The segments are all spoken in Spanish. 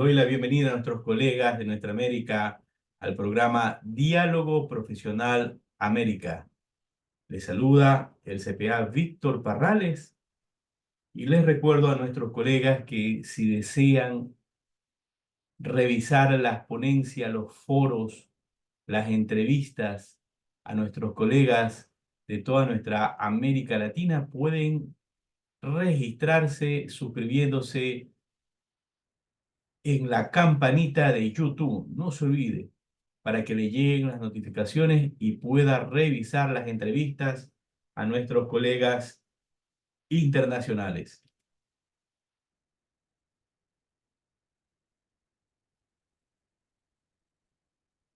Doy la bienvenida a nuestros colegas de Nuestra América al programa Diálogo Profesional América. Les saluda el CPA Víctor Parrales y les recuerdo a nuestros colegas que si desean revisar las ponencias, los foros, las entrevistas a nuestros colegas de toda nuestra América Latina, pueden registrarse suscribiéndose en la campanita de YouTube. No se olvide, para que le lleguen las notificaciones y pueda revisar las entrevistas a nuestros colegas internacionales.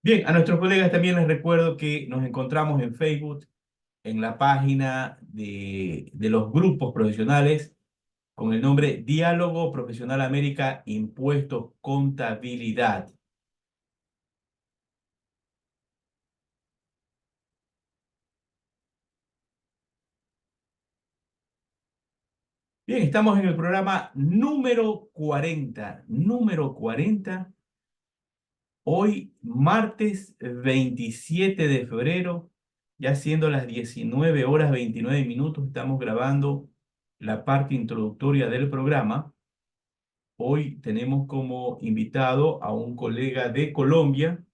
Bien, a nuestros colegas también les recuerdo que nos encontramos en Facebook, en la página de los grupos profesionales con el nombre Diálogo Profesional América Impuestos Contabilidad. Bien, estamos en el programa número 40. Hoy, martes 27 de febrero, ya siendo las 19 horas 29 minutos, estamos grabando la parte introductoria del programa. Hoy tenemos como invitado a un colega de Colombia,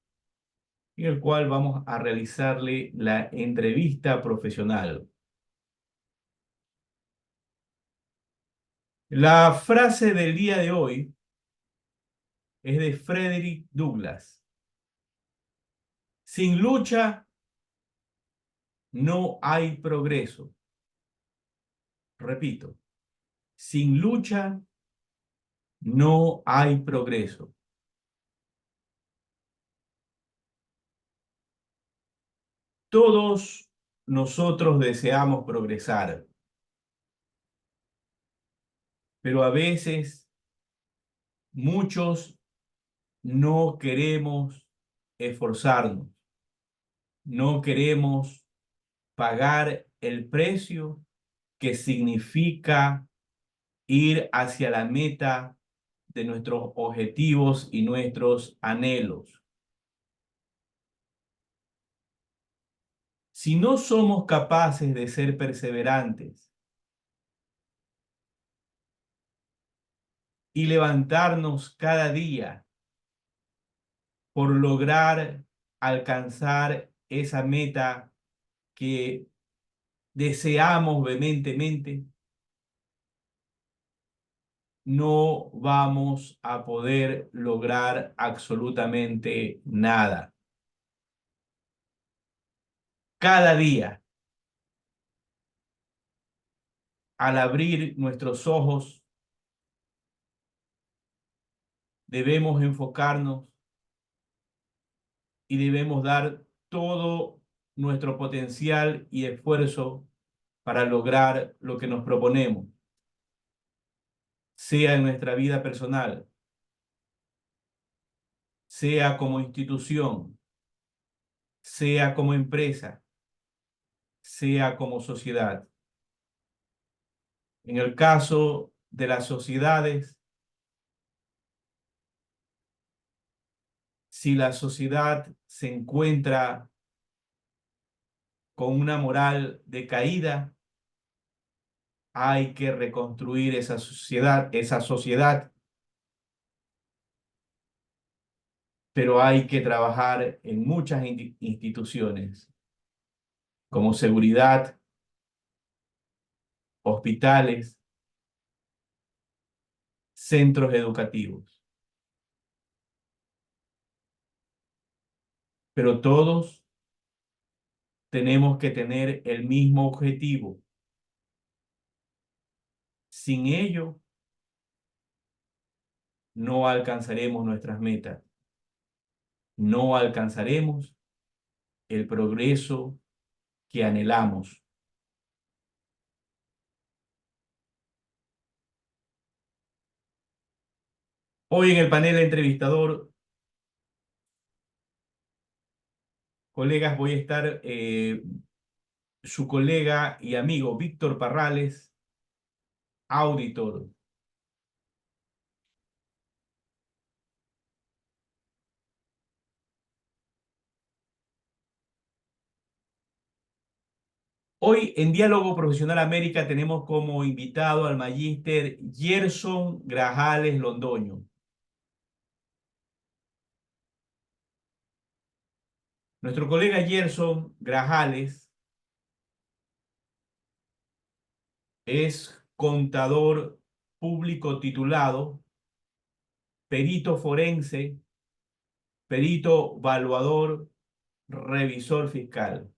en el cual vamos a realizarle la entrevista profesional. La frase del día de hoy es de Frederick Douglass. Sin lucha no hay progreso. Repito, sin lucha no hay progreso. Todos nosotros deseamos progresar, pero a veces muchos no queremos esforzarnos, no queremos pagar el precio que significa ir hacia la meta de nuestros objetivos y nuestros anhelos. Si no somos capaces de ser perseverantes y levantarnos cada día por lograr alcanzar esa meta que deseamos vehementemente, no vamos a poder lograr absolutamente nada. Cada día, al abrir nuestros ojos, debemos enfocarnos y debemos dar todo nuestro potencial y esfuerzo para lograr lo que nos proponemos, sea en nuestra vida personal, sea como institución, sea como empresa, sea como sociedad. En el caso de las sociedades, si la sociedad se encuentra con una moral decaída, hay que reconstruir esa sociedad, pero hay que trabajar en muchas instituciones, como seguridad, hospitales, centros educativos. Pero todos tenemos que tener el mismo objetivo. Sin ello, no alcanzaremos nuestras metas. No alcanzaremos el progreso que anhelamos. Hoy en el panel entrevistador, colegas, voy a estar su colega y amigo Víctor Parrales, auditor. Hoy en Diálogo Profesional América tenemos como invitado al magíster Gerson Grajales Londoño. Nuestro colega Gerson Grajales es contador público titulado, perito forense, perito evaluador, revisor fiscal,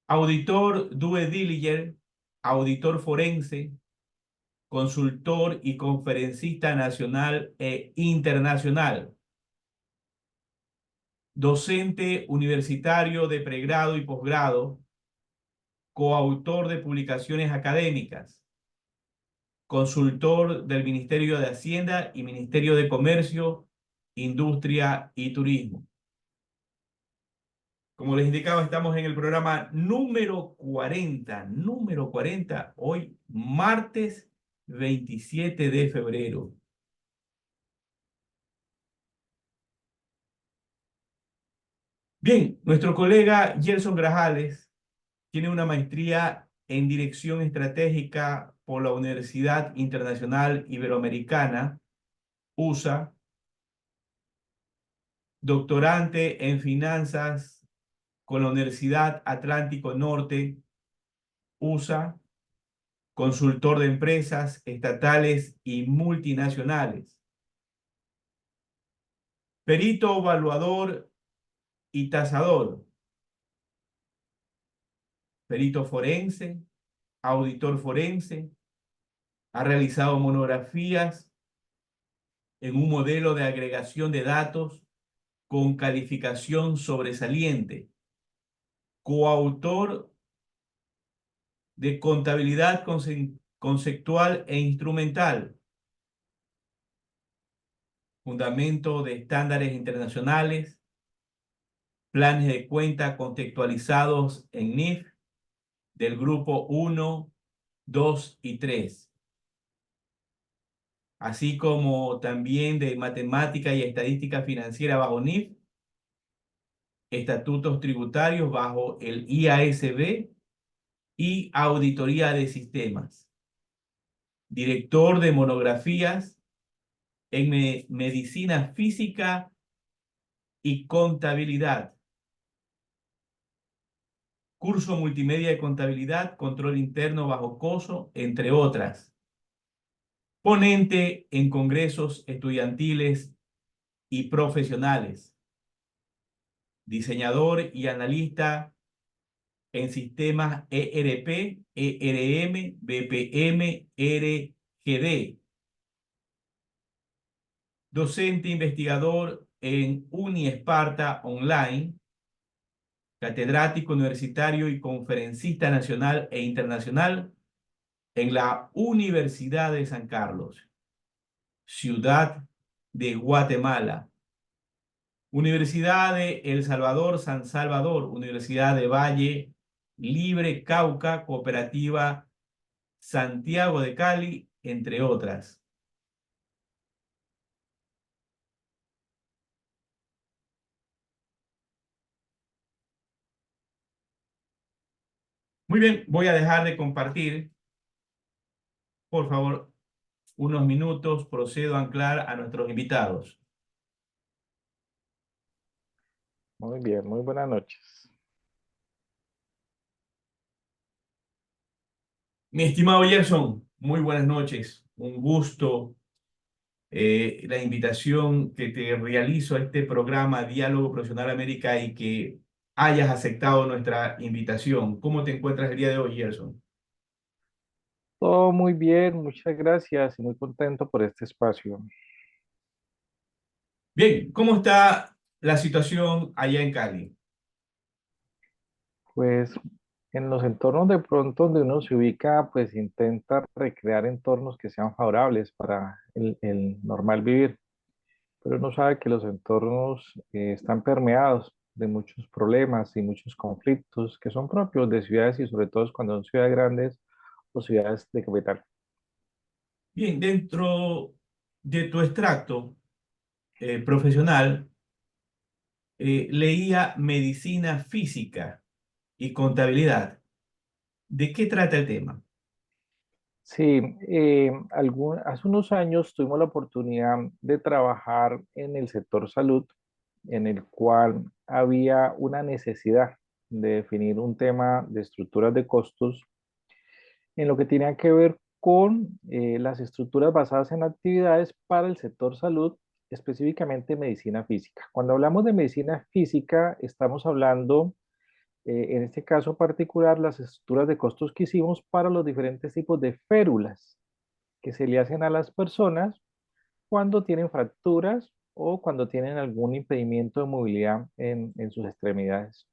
auditor due diligence, auditor forense, consultor y conferencista nacional e internacional, docente universitario de pregrado y posgrado, coautor de publicaciones académicas, consultor del Ministerio de Hacienda y Ministerio de Comercio, Industria y Turismo. Como les indicaba, estamos en el programa número 40, hoy martes 27 de febrero. Bien, nuestro colega Gerson Grajales tiene una maestría en Dirección Estratégica por la Universidad Internacional Iberoamericana, USA, doctorante en Finanzas con la Universidad Atlántico Norte, USA, consultor de empresas estatales y multinacionales, perito evaluador y tasador, perito forense, auditor forense, ha realizado monografías en un modelo de agregación de datos con calificación sobresaliente, coautor de contabilidad conceptual e instrumental, fundamento de estándares internacionales, planes de cuenta contextualizados en NIF del grupo 1, 2 y 3, así como también de matemática y estadística financiera bajo NIF, estatutos tributarios bajo el IASB y auditoría de sistemas, director de monografías en medicina física y contabilidad, curso multimedia de contabilidad, control interno bajo COSO, entre otras. Ponente en congresos estudiantiles y profesionales. Diseñador y analista en sistemas ERP, ERM, BPM, RGD. Docente investigador en UniEsparta Online, catedrático universitario y conferencista nacional e internacional en la Universidad de San Carlos, Ciudad de Guatemala, Universidad de El Salvador, San Salvador, Universidad de Valle, Libre Cauca, Cooperativa Santiago de Cali, entre otras. Muy bien, voy a dejar de compartir. Por favor, unos minutos, procedo a anclar a nuestros invitados. Muy bien, muy buenas noches. Mi estimado Gerson, muy buenas noches. Un gusto la invitación que te realizo a este programa Diálogo Profesional América y que hayas aceptado nuestra invitación. ¿Cómo te encuentras el día de hoy, Gerson? Todo muy bien, muchas gracias y muy contento por este espacio. Bien, ¿cómo está la situación allá en Cali? Pues en los entornos de pronto donde uno se ubica, pues intenta recrear entornos que sean favorables para el normal vivir, pero uno sabe que los entornos están permeados de muchos problemas y muchos conflictos que son propios de ciudades y sobre todo cuando son ciudades grandes o ciudades de capital. Bien, dentro de tu extracto profesional, leía medicina física. y contabilidad. ¿De qué trata el tema? Sí, hace unos años tuvimos la oportunidad de trabajar en el sector salud, en el cual había una necesidad de definir un tema de estructuras de costos en lo que tenía que ver con las estructuras basadas en actividades para el sector salud, específicamente medicina física. Cuando hablamos de medicina física, estamos hablando, en este caso particular, las estructuras de costos que hicimos para los diferentes tipos de férulas que se le hacen a las personas cuando tienen fracturas o cuando tienen algún impedimento de movilidad en sus extremidades.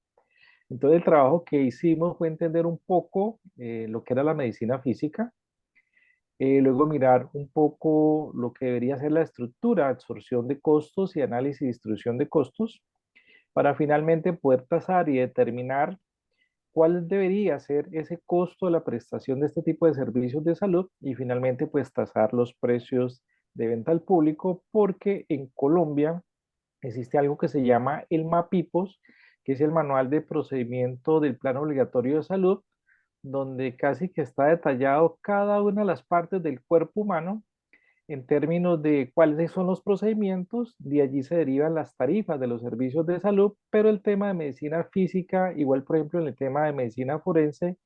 Entonces el trabajo que hicimos fue entender un poco lo que era la medicina física, luego mirar un poco lo que debería ser la estructura, absorción de costos y análisis y distribución de costos, para finalmente poder tasar y determinar cuál debería ser ese costo de la prestación de este tipo de servicios de salud y finalmente pues tasar los precios de venta al público, porque en Colombia existe algo que se llama el MAPIPOS, que es el Manual de Procedimiento del Plan Obligatorio de Salud, donde casi que está detallado cada una de las partes del cuerpo humano en términos de cuáles son los procedimientos, de allí se derivan las tarifas de los servicios de salud, pero el tema de medicina física, igual por ejemplo en el tema de medicina forense,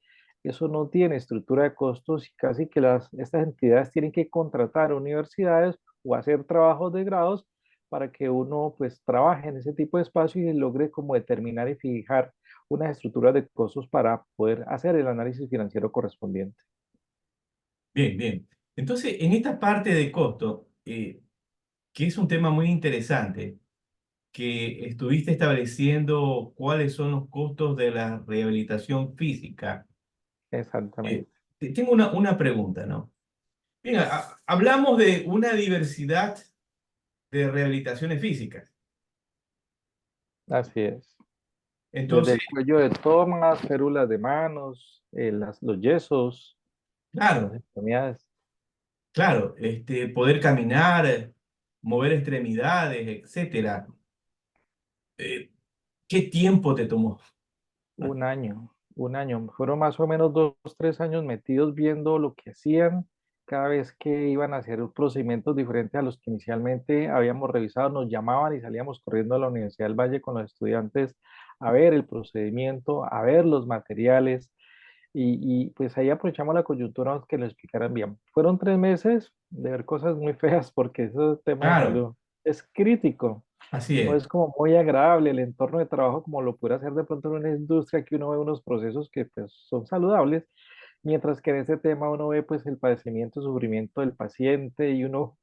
eso no tiene estructura de costos y casi que estas entidades tienen que contratar universidades o hacer trabajos de grados para que uno pues trabaje en ese tipo de espacio y logre como determinar y fijar unas estructuras de costos para poder hacer el análisis financiero correspondiente. Bien, bien. Entonces, en esta parte de costo, que es un tema muy interesante, que estuviste estableciendo cuáles son los costos de la rehabilitación física, eh, Exactamente. tengo una pregunta, ¿no? Bien, hablamos de una diversidad de rehabilitaciones físicas. Así es. Desde Entonces, el cuello de tomas, férulas de manos, los yesos, las claro, extremidades. claro, poder caminar, mover extremidades, etcétera. Eh, ¿Qué tiempo te tomó? Un año, un año. Fueron más o menos 2, 3 años metidos viendo lo que hacían cada vez que iban a hacer procedimientos diferentes a los que inicialmente habíamos revisado. Nos llamaban y salíamos corriendo a la Universidad del Valle con los estudiantes a ver el procedimiento, a ver los materiales. Pues ahí aprovechamos la coyuntura que lo explicaran bien. Fueron 3 meses de ver cosas muy feas porque ese tema de Claro, salud es crítico. así No es. es como muy agradable el entorno de trabajo como lo puede hacer de pronto en una industria que uno ve unos procesos que pues, son saludables, mientras que en ese tema uno ve pues el padecimiento, sufrimiento del paciente y uno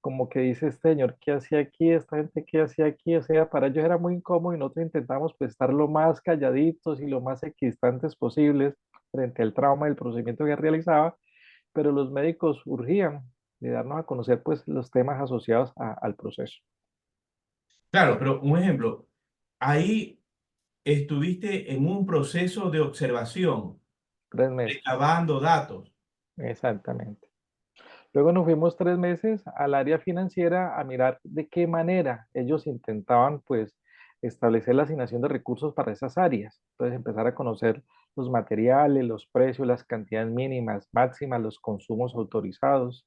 como que dice, este señor, ¿qué hacía aquí? Esta gente, ¿qué hacía aquí? O sea, para ellos era muy incómodo y nosotros intentamos pues estar lo más calladitos y lo más equidistantes posibles frente al trauma del procedimiento que realizaba, pero los médicos urgían de darnos a conocer pues los temas asociados al proceso. Claro, pero un ejemplo, ahí estuviste en un proceso de observación, 3 meses, recabando datos. exactamente. Luego nos fuimos 3 meses al área financiera a mirar de qué manera ellos intentaban pues establecer la asignación de recursos para esas áreas. Entonces empezar a conocer los materiales, los precios, las cantidades mínimas, máximas, los consumos autorizados,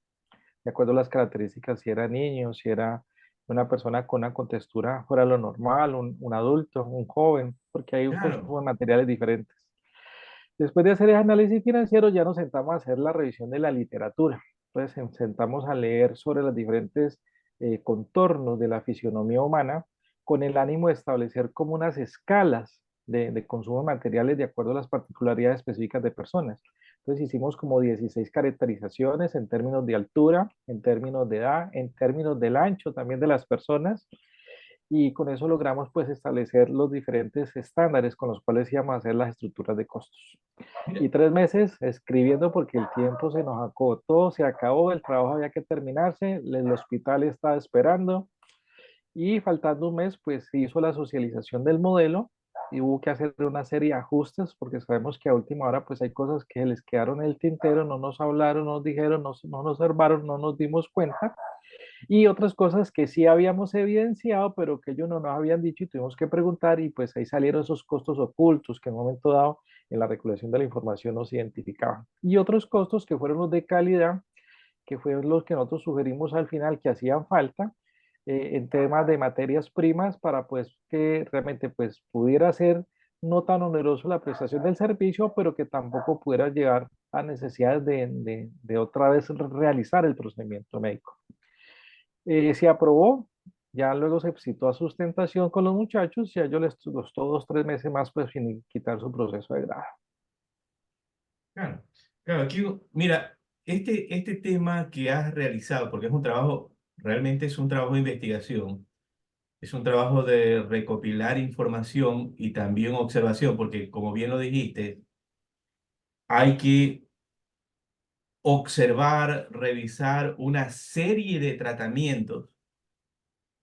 de acuerdo a las características, si era niño, si era una persona con una contextura fuera de lo normal, un adulto, un joven, porque hay un Claro, consumo de materiales diferentes. Después de hacer el análisis financiero, ya nos sentamos a hacer la revisión de la literatura. Entonces, sentamos a leer sobre los diferentes contornos de la fisionomía humana con el ánimo de establecer como unas escalas de consumo de materiales de acuerdo a las particularidades específicas de personas. Entonces, hicimos como 16 caracterizaciones en términos de altura, en términos de edad, en términos del ancho también de las personas, y con eso logramos pues establecer los diferentes estándares con los cuales íbamos a hacer las estructuras de costos. mira, Y 3 meses escribiendo porque el tiempo se nos acotó, se acabó, el trabajo había que terminarse, el hospital estaba esperando y faltando un mes pues se hizo la socialización del modelo y hubo que hacer una serie de ajustes porque sabemos que a última hora pues hay cosas que les quedaron en el tintero, no nos hablaron, no nos dijeron, no nos observaron, no nos dimos cuenta y otras cosas que sí habíamos evidenciado, pero que ellos no nos habían dicho y tuvimos que preguntar y pues ahí salieron esos costos ocultos que en un momento dado en la recolección de la información no se identificaban. Y otros costos que fueron los de calidad, que fueron los que nosotros sugerimos al final que hacían falta en temas de materias primas para pues que realmente pues pudiera ser no tan oneroso la prestación del servicio, pero que tampoco pudiera llegar a necesidades de otra vez realizar el procedimiento médico. Se aprobó, ya luego se citó a sustentación con los muchachos y a ellos les costó 2, 3 meses más pues quitar su proceso de grado. Claro, claro, aquí, mira, este tema que has realizado, porque es un trabajo, realmente es un trabajo de investigación, es un trabajo de recopilar información y también observación, porque como bien lo dijiste, hay que observar, revisar una serie de tratamientos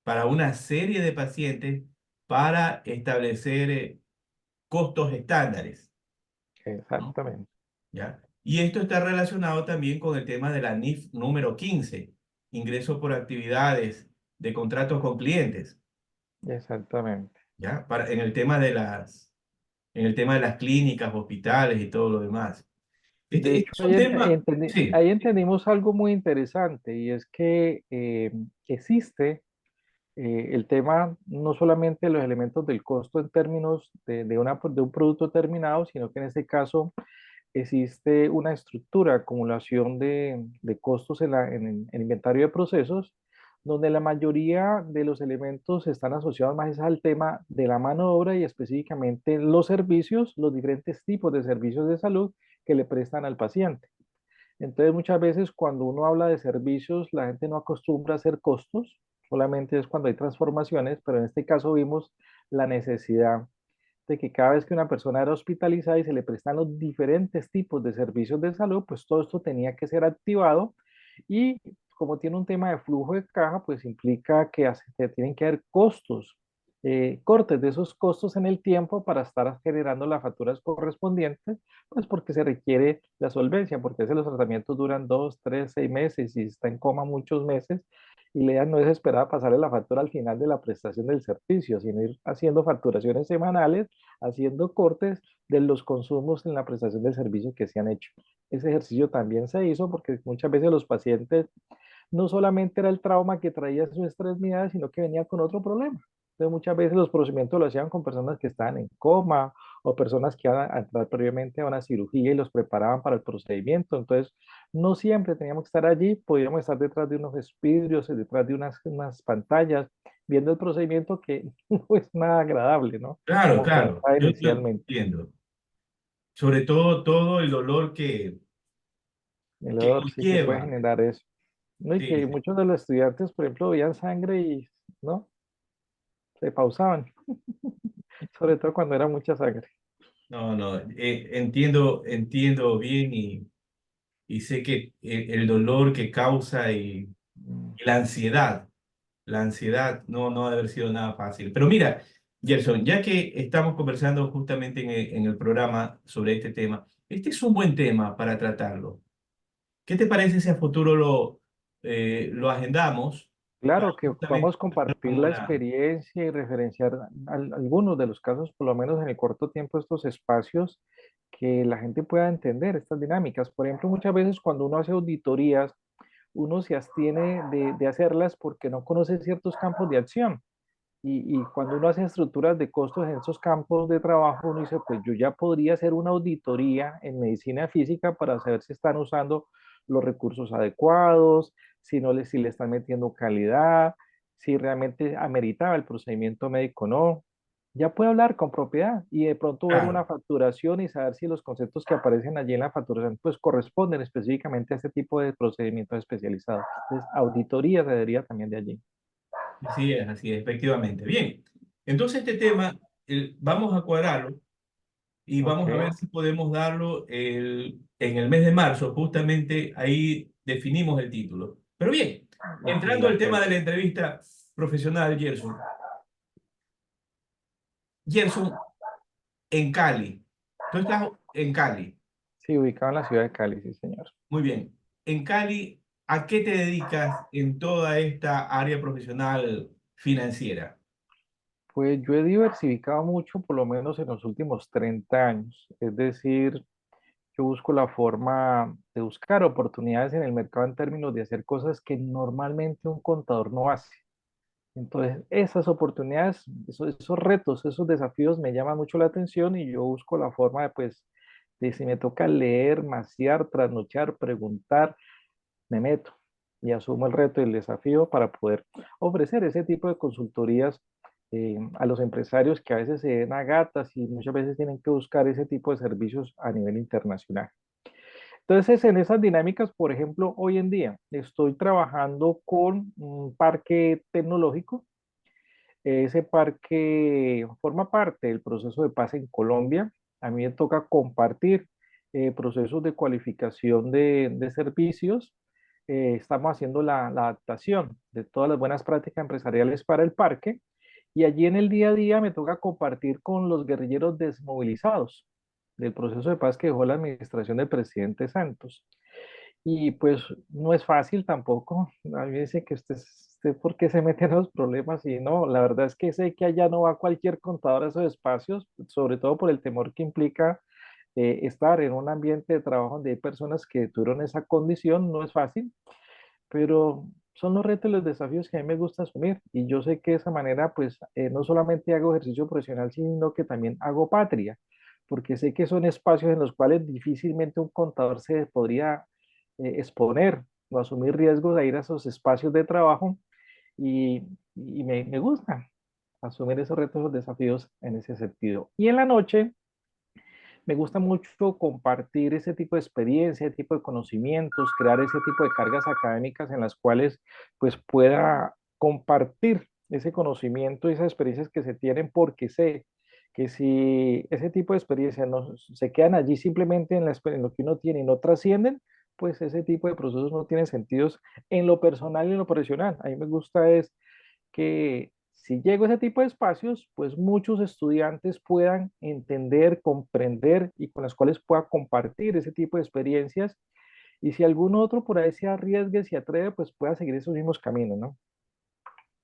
para una serie de pacientes para establecer costos estándares, ¿no? Exactamente, ¿Ya? Y esto está relacionado también con el tema de la NIF número 15, ingreso por actividades de contratos con clientes, exactamente. ¿ya? En el tema en el tema de las clínicas, hospitales y todo lo demás. De Este hecho, es un tema, ahí sí, entendimos algo muy interesante y es que existe el tema no solamente de los elementos del costo en términos de un producto terminado, sino que en este caso existe una estructura, acumulación de costos en el inventario de procesos, donde la mayoría de los elementos están asociados más al tema de la mano de obra y específicamente los servicios, los diferentes tipos de servicios de salud que le prestan al paciente. Entonces, muchas veces cuando uno habla de servicios, la gente no acostumbra a hacer costos, solamente es cuando hay transformaciones, pero en este caso vimos la necesidad de que cada vez que una persona era hospitalizada y se le prestan los diferentes tipos de servicios de salud, pues todo esto tenía que ser activado y como tiene un tema de flujo de caja, pues implica que tienen que haber costos, cortes de esos costos en el tiempo para estar generando las facturas correspondientes, pues porque se requiere la solvencia, porque a veces los tratamientos duran 2, 3, 6 meses y está en coma muchos meses y la idea no es esperar a pasarle la factura al final de la prestación del servicio, sino ir haciendo facturaciones semanales, haciendo cortes de los consumos en la prestación del servicio que se han hecho. Ese ejercicio también se hizo porque muchas veces los pacientes no solamente era el trauma que traía su extremidad, sino que venía con otro problema. Entonces muchas veces los procedimientos lo hacían con personas que estaban en coma o personas que iban a entrar previamente a una cirugía y los preparaban para el procedimiento. Entonces no siempre teníamos que estar allí, podíamos estar detrás de unos vidrios, detrás de unas pantallas, viendo el procedimiento que no es nada agradable, ¿no? claro, Como claro, comentaba yo inicialmente. entiendo. Sobre todo todo el dolor El que olor sí que puede lleva. generar eso. ¿No? Y Sí, que sí. muchos de los estudiantes, por ejemplo, veían sangre y, ¿no? Se pausaban, sobre todo cuando era mucha sangre. No, no, entiendo bien y sé que el dolor que causa Mm. y la ansiedad no ha de haber sido nada fácil. Pero mira, Gerson, ya que estamos conversando justamente en el programa sobre este tema, este es un buen tema para tratarlo. ¿Qué te parece si a futuro lo agendamos para Claro que justamente podamos compartir como la una... experiencia y referenciar algunos de los casos, por lo menos en el corto tiempo, estos espacios que la gente pueda entender estas dinámicas. Por ejemplo, muchas veces cuando uno hace auditorías, uno se abstiene de hacerlas porque no conoce ciertos campos de acción. Y cuando uno hace estructuras de costos en esos campos de trabajo, uno dice, pues yo ya podría hacer una auditoría en medicina física para saber si están usando los recursos adecuados, si le están metiendo calidad, si realmente ameritaba el procedimiento médico o no. Ya puede hablar con propiedad y de pronto ver una Claro, facturación y saber si los conceptos que aparecen allí en la facturación pues corresponden específicamente a este tipo de procedimientos especializados. Entonces, auditoría se debería también de allí. así es, efectivamente. Bien, entonces este tema vamos a cuadrarlo y Ok, vamos a ver si podemos darlo en el mes de marzo, justamente ahí definimos el título. Pero bien, de entrando al tema acuerdo. de la entrevista profesional, Gerson. Gerson, en Cali, tú estás en Cali, Sí, ubicado en la ciudad de Cali, sí, señor. muy bien. En Cali ¿A qué te dedicas en toda esta área profesional financiera? Pues yo he diversificado mucho, por lo menos en los últimos 30 años. Es decir, yo busco la forma de buscar oportunidades en el mercado en términos de hacer cosas que normalmente un contador no hace. Entonces, esas oportunidades, esos retos, esos desafíos me llaman mucho la atención y yo busco la forma de, pues, de si me toca leer, maciar, trasnochar, preguntar, me meto y asumo el reto y el desafío para poder ofrecer ese tipo de consultorías a los empresarios que a veces se den a gatas y muchas veces tienen que buscar ese tipo de servicios a nivel internacional. Entonces, en esas dinámicas, por ejemplo, hoy en día estoy trabajando con un parque tecnológico. Ese parque forma parte del proceso de paz en Colombia. A mí me toca compartir procesos de cualificación de servicios. Estamos haciendo la adaptación de todas las buenas prácticas empresariales para el parque. Y allí en el día a día me toca compartir con los guerrilleros desmovilizados del proceso de paz que dejó la administración del presidente Santos. Y pues no es fácil tampoco. A mí me dice que usted por qué se mete en los problemas y no, la verdad es que sé que allá no va cualquier contador a esos espacios, sobre todo por el temor que implica estar en un ambiente de trabajo donde hay personas que tuvieron esa condición, no es fácil, pero son los retos y los desafíos que a mí me gusta asumir y yo sé que de esa manera pues no solamente hago ejercicio profesional, sino que también hago patria, porque sé que son espacios en los cuales difícilmente un contador se podría exponer o asumir riesgos a ir a esos espacios de trabajo y, y me gusta asumir esos retos, esos desafíos en ese sentido. Y en la noche me gusta mucho compartir ese tipo de experiencia, ese tipo de conocimientos, crear ese tipo de cargas académicas en las cuales pues pueda compartir ese conocimiento y esas experiencias que se tienen porque sé que si ese tipo de experiencias no se quedan allí simplemente en lo que uno tiene y no trascienden, pues ese tipo de procesos no tienen sentidos en lo personal y en lo profesional. A mí me gusta es que si llego a ese tipo de espacios, pues muchos estudiantes puedan entender, comprender y con las cuales pueda compartir ese tipo de experiencias. Y si algún otro por ahí se arriesgue, se atreve, pues pueda seguir esos mismos caminos, ¿no?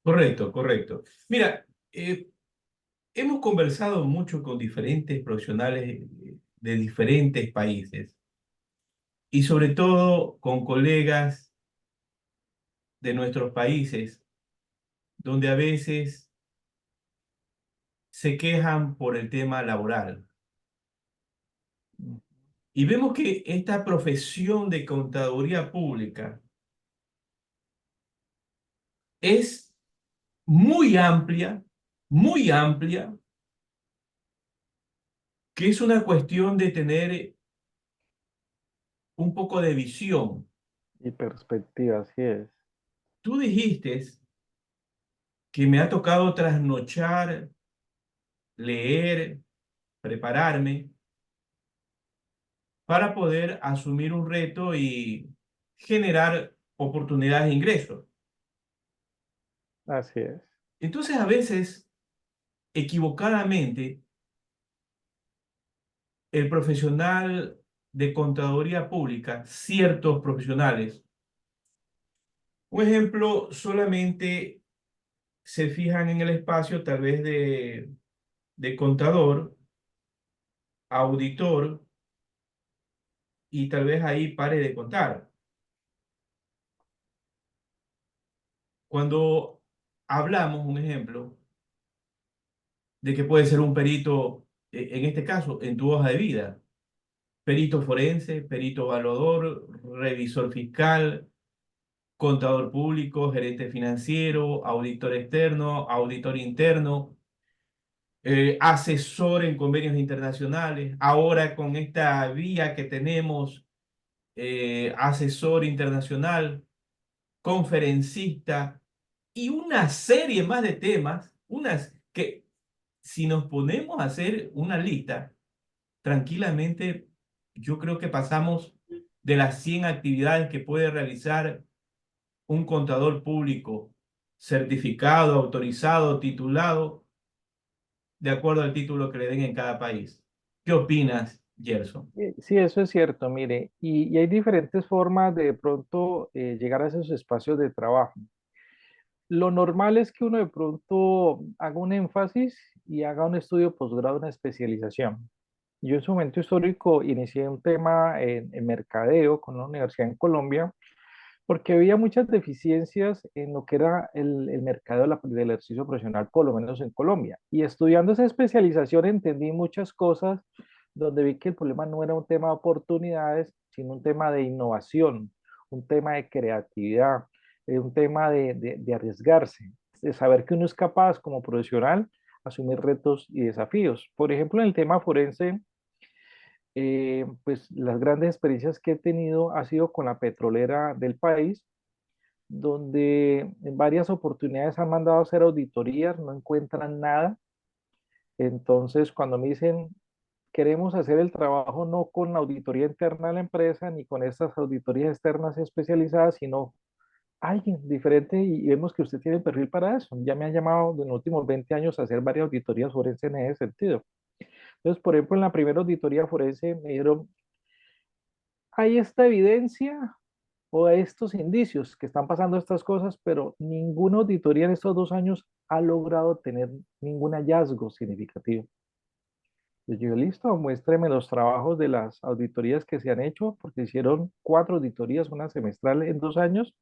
Correcto, correcto. Mira, hemos conversado mucho con diferentes profesionales de diferentes países y sobre todo con colegas de nuestros países, donde a veces se quejan por el tema laboral. Y vemos que esta profesión de contaduría pública es muy amplia, que es una cuestión de tener un poco de visión. Y perspectiva, así es. Tú dijiste que me ha tocado trasnochar, leer, prepararme para poder asumir un reto y generar oportunidades de ingresos. Así es. Entonces, a veces, equivocadamente, el profesional de contaduría pública, ciertos profesionales, un ejemplo, solamente se fijan en el espacio tal vez de contador, auditor, y tal vez ahí pare de contar. Cuando hablamos, un ejemplo, de que puede ser un perito, en este caso, en tu hoja de vida, perito forense, perito evaluador, revisor fiscal, contador público, gerente financiero, auditor externo, auditor interno, asesor en convenios internacionales. Ahora con esta vía que tenemos, asesor internacional, conferencista y una serie más de temas, unas que si nos ponemos a hacer una lista, tranquilamente yo creo que pasamos de las 100 actividades que puede realizar un contador público certificado, autorizado, titulado, de acuerdo al título que le den en cada país. ¿Qué opinas Gerson. Sí, eso es cierto, mire, y hay diferentes formas de pronto llegar a esos espacios de trabajo. Lo normal es que uno de pronto haga un énfasis y haga un estudio posgrado, una especialización. Yo en su momento histórico inicié un tema en mercadeo con una universidad en Colombia porque había muchas deficiencias en lo que era el mercado del ejercicio profesional, por lo menos en Colombia. Y estudiando esa especialización entendí muchas cosas donde vi que el problema no era un tema de oportunidades, sino un tema de innovación, un tema de creatividad, un tema de arriesgarse, de saber que uno es capaz como profesional asumir retos y desafíos. Por ejemplo, en el tema forense, pues las grandes experiencias que he tenido ha sido con la petrolera del país, donde en varias oportunidades han mandado a hacer auditorías, no encuentran nada. Entonces, cuando me dicen, queremos hacer el trabajo no con la auditoría interna de la empresa ni con estas auditorías externas especializadas, sino alguien diferente y vemos que usted tiene el perfil para eso. Ya me han llamado en los últimos 20 años a hacer varias auditorías forenses en ese sentido. Entonces, por ejemplo, en la primera auditoría forense me dijeron, hay esta evidencia o estos indicios que están pasando estas cosas, pero ninguna auditoría en estos 2 años ha logrado tener ningún hallazgo significativo. Pues yo, listo, muéstreme los trabajos de las auditorías que se han hecho, porque hicieron 4 auditorías, una semestral en 2 años.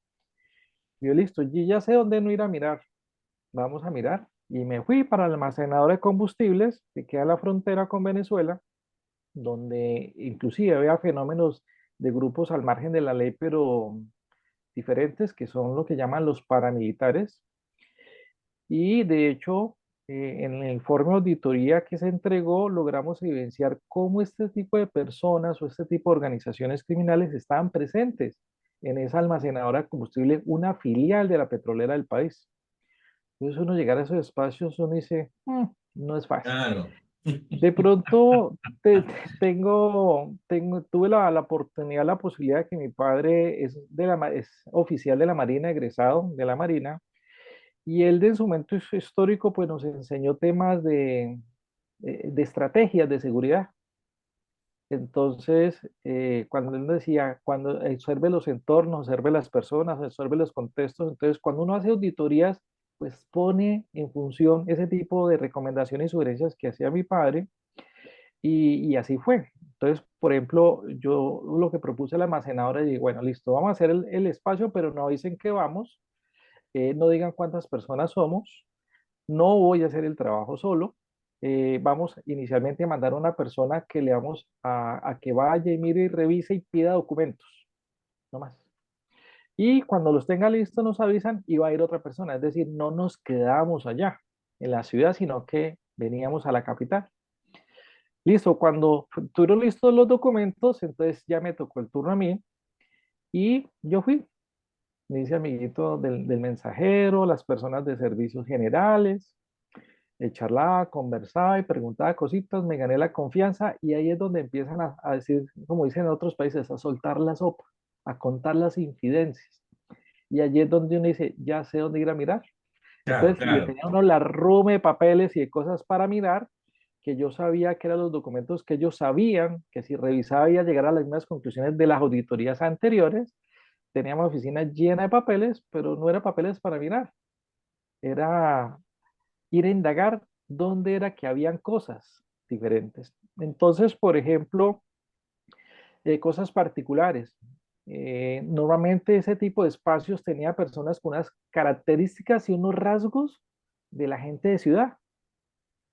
Yo, listo, y ya sé dónde no ir a mirar. Vamos a mirar. Y me fui para el almacenador de combustibles que queda en la frontera con Venezuela, donde inclusive había fenómenos de grupos al margen de la ley, pero diferentes, que son lo que llaman los paramilitares. Y de hecho, en el informe de auditoría que se entregó, logramos evidenciar cómo este tipo de personas o este tipo de organizaciones criminales estaban presentes en esa almacenadora de combustible, una filial de la petrolera del país. Entonces uno llegar a esos espacios, uno dice, no es fácil." Claro. De pronto tuve la oportunidad, la posibilidad de que mi padre es oficial de la Marina, egresado de la Marina, y él de su momento histórico pues nos enseñó temas de estrategias de seguridad. Entonces, cuando él decía, cuando observe los entornos, observe las personas, observe los contextos, entonces cuando uno hace auditorías, pues pone en función ese tipo de recomendaciones y sugerencias que hacía mi padre y así fue. Entonces, por ejemplo, yo lo que propuse a la almacenadora y bueno, listo, vamos a hacer el espacio, pero no dicen que vamos, no digan cuántas personas somos, no voy a hacer el trabajo solo. Vamos inicialmente a mandar a una persona que le vamos a que vaya y mire y revise y pida documentos, no más. Y cuando los tenga listos nos avisan y va a ir otra persona. Es decir, no nos quedamos allá en la ciudad, sino que veníamos a la capital. Listo, cuando tuvieron listos los documentos, entonces ya me tocó el turno a mí y yo fui. Me hice amiguito del mensajero, las personas de servicios generales, charlaba, conversaba y preguntaba cositas, me gané la confianza y ahí es donde empiezan a decir, como dicen en otros países, a soltar la sopa, a contar las infidencias. Y allí es donde uno dice, ya sé dónde ir a mirar. Claro, Entonces le claro. tenía uno la rume de papeles y de cosas para mirar, que yo sabía que eran los documentos que ellos sabían, que si revisaba iba a llegar a las mismas conclusiones de las auditorías anteriores. Teníamos oficina llena de papeles, pero no era papeles para mirar, era ir a indagar dónde era que habían cosas diferentes. Entonces, por ejemplo, cosas particulares. Normalmente ese tipo de espacios tenía personas con unas características y unos rasgos de la gente de ciudad.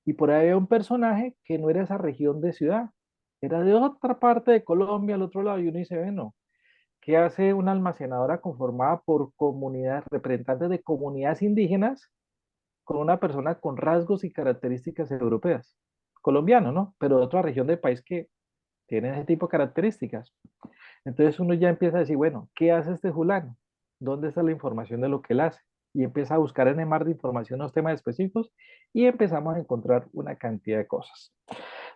Y por ahí había un personaje que no era esa región de ciudad, era de otra parte de Colombia, al otro lado, y uno dice, bueno, ¿qué hace una almacenadora conformada por comunidades, representantes de comunidades indígenas con una persona con rasgos y características europeas? Colombiano, ¿no? Pero de otra región del país que tiene ese tipo de características. Entonces uno ya empieza a decir, bueno, ¿qué hace este fulano? ¿Dónde está la información de lo que él hace? Y empieza a buscar en el mar de información los temas específicos y empezamos a encontrar una cantidad de cosas.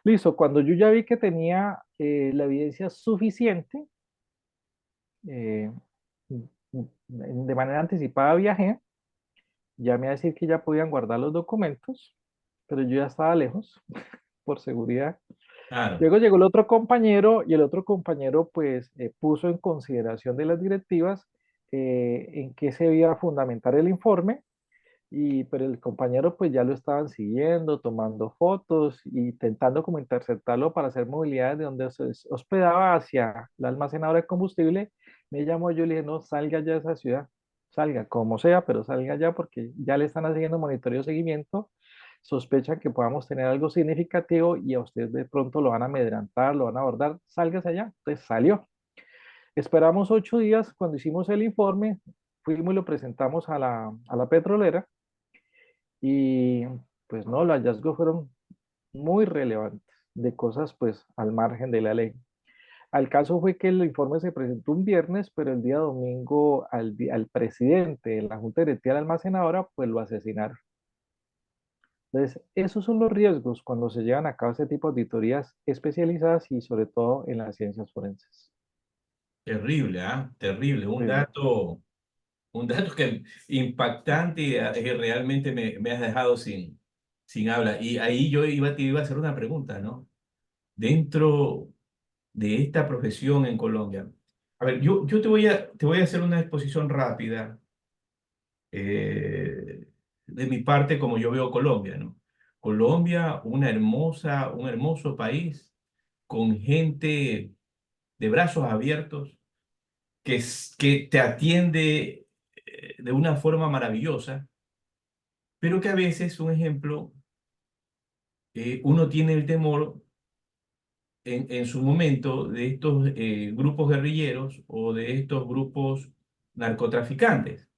Listo, cuando yo ya vi que tenía la evidencia suficiente, eh, de manera anticipada viajé, llamé a decir que ya podían guardar los documentos, pero yo ya estaba lejos por seguridad. Claro, Luego llegó el otro compañero y el otro compañero pues puso en consideración de las directivas en qué se iba a fundamentar el informe pero el compañero pues ya lo estaban siguiendo, tomando fotos y intentando como interceptarlo para hacer movilidades de donde se hospedaba hacia la almacenadora de combustible. Me llamó, yo le dije, no, salga ya de esa ciudad, salga como sea, pero salga ya porque ya le están haciendo monitoreo de seguimiento, sospechan que podamos tener algo significativo y a usted de pronto lo van a amedrentar, lo van a abordar, sálgase allá. Entonces salió. Esperamos 8 días, cuando hicimos el informe, fuimos y lo presentamos a la petrolera y pues no, los hallazgos fueron muy relevantes de cosas pues al margen de la ley. Al caso fue que el informe se presentó un viernes, pero el día domingo al presidente de la Junta Directiva de la Almacenadora pues lo asesinaron. Entonces, esos son los riesgos cuando se llevan a cabo este tipo de auditorías especializadas y sobre todo en las ciencias forenses. terrible, ¿ah? Terrible. Horrible. Un dato que impactante y realmente me has dejado sin habla. Y ahí te iba a hacer una pregunta, ¿no? Dentro de esta profesión en Colombia. A ver, yo te voy a hacer una exposición rápida de mi parte como yo veo Colombia, ¿no? Colombia, un hermoso país con gente de brazos abiertos que te atiende de una forma maravillosa, pero que a veces, un ejemplo, uno tiene el temor en su momento de estos grupos guerrilleros o de estos grupos narcotraficantes.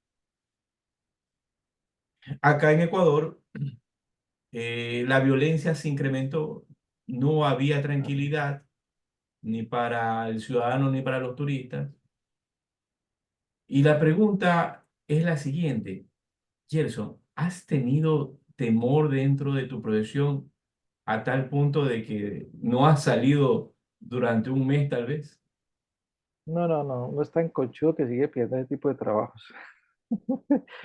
Acá en Ecuador, la violencia se incrementó, no había tranquilidad ni para el ciudadano ni para los turistas. Y la pregunta es la siguiente, Gerson, ¿has tenido temor dentro de tu profesión a tal punto de que no has salido durante un mes tal vez? No, no, no, no es tan conchudo que sigue pidiendo ese tipo de trabajos.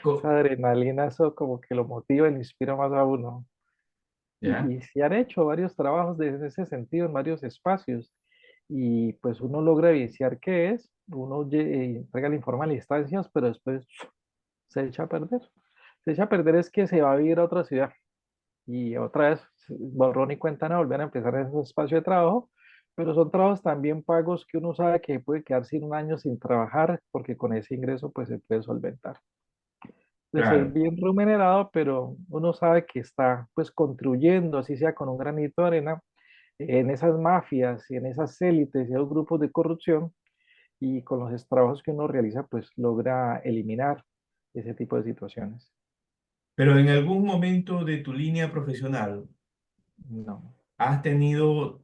Co- Esa adrenalina, eso como que lo motiva y lo inspira más a uno. ¿Ya? Y se han hecho varios trabajos en ese sentido en varios espacios. Y pues uno logra evidenciar qué es, uno entrega el informe a las instancias, pero después se echa a perder. Se echa a perder es que se va a vivir a otra ciudad y otra vez borrón y cuenta nueva, volver a empezar en ese espacio de trabajo, pero son trabajos también pagos que uno sabe que puede quedar sin un año sin trabajar porque con ese ingreso pues se puede solventar. Entonces es Claro. bien remunerado, pero uno sabe que está pues contribuyendo, así sea con un granito de arena, en esas mafias y en esas élites y esos grupos de corrupción y con los trabajos que uno realiza pues logra eliminar ese tipo de situaciones. Pero en algún momento de tu línea profesional, No, ¿has tenido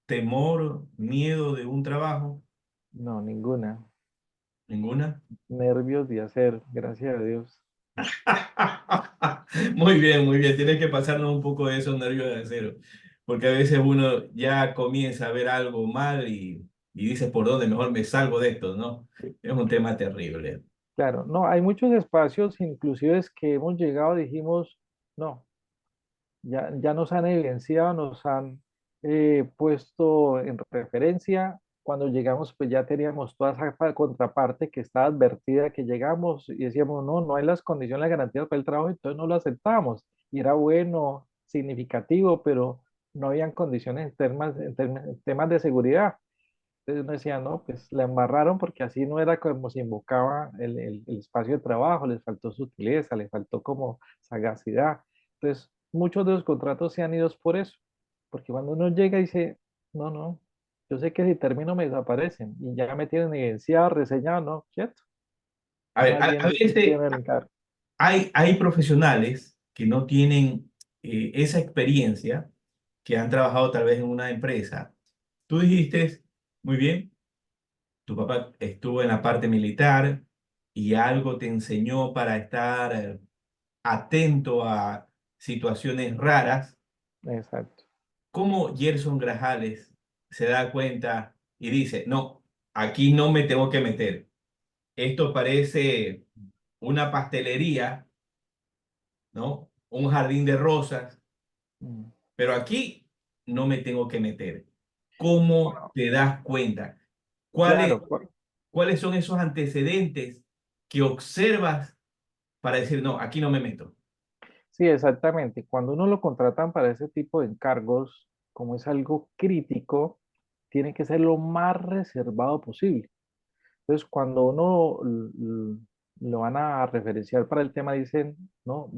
temor, miedo de un trabajo? no, ninguna. ¿Ninguna? Nervios de hacer, gracias a Dios. Muy bien, muy bien. Tienes que pasarnos un poco de esos nervios de acero, porque a veces uno ya comienza a ver algo mal y dice, ¿por dónde mejor me salgo de esto, no? Sí, Es un tema terrible. claro, no, hay muchos espacios, inclusive es que hemos llegado, dijimos, no, ya nos han evidenciado, nos han puesto en referencia. Cuando llegamos, pues ya teníamos toda esa contraparte que estaba advertida que llegamos y decíamos, no, no hay las condiciones, las garantías para el trabajo, entonces no lo aceptamos. Y era bueno, significativo, pero no habían condiciones en temas de seguridad. Entonces uno decía, no, pues la embarraron porque así no era como se invocaba el espacio de trabajo, les faltó sutileza, les faltó como sagacidad. Entonces, muchos de los contratos se han ido por eso, porque cuando uno llega y dice, no, no, yo sé que si termino me desaparecen y ya me tienen evidenciado, reseñado, no, ¿cierto? A ver, Más bien a piden veces el encargo. hay profesionales que no tienen esa experiencia, que han trabajado tal vez en una empresa. Tú dijiste, muy bien, tu papá estuvo en la parte militar y algo te enseñó para estar atento a situaciones raras. Exacto. ¿Cómo Gerson Grajales se da cuenta y dice, no, aquí no me tengo que meter? Esto parece una pastelería, ¿no? Un jardín de rosas, Mm. pero aquí no me tengo que meter? ¿Cómo Bueno, te das cuenta? ¿Cuáles, claro, cuáles son esos antecedentes que observas para decir, no, aquí no me meto? sí, exactamente. Cuando uno lo contratan para ese tipo de encargos, como es algo crítico, tiene que ser lo más reservado posible. Entonces, cuando uno lo van a referenciar para el tema, dicen, no,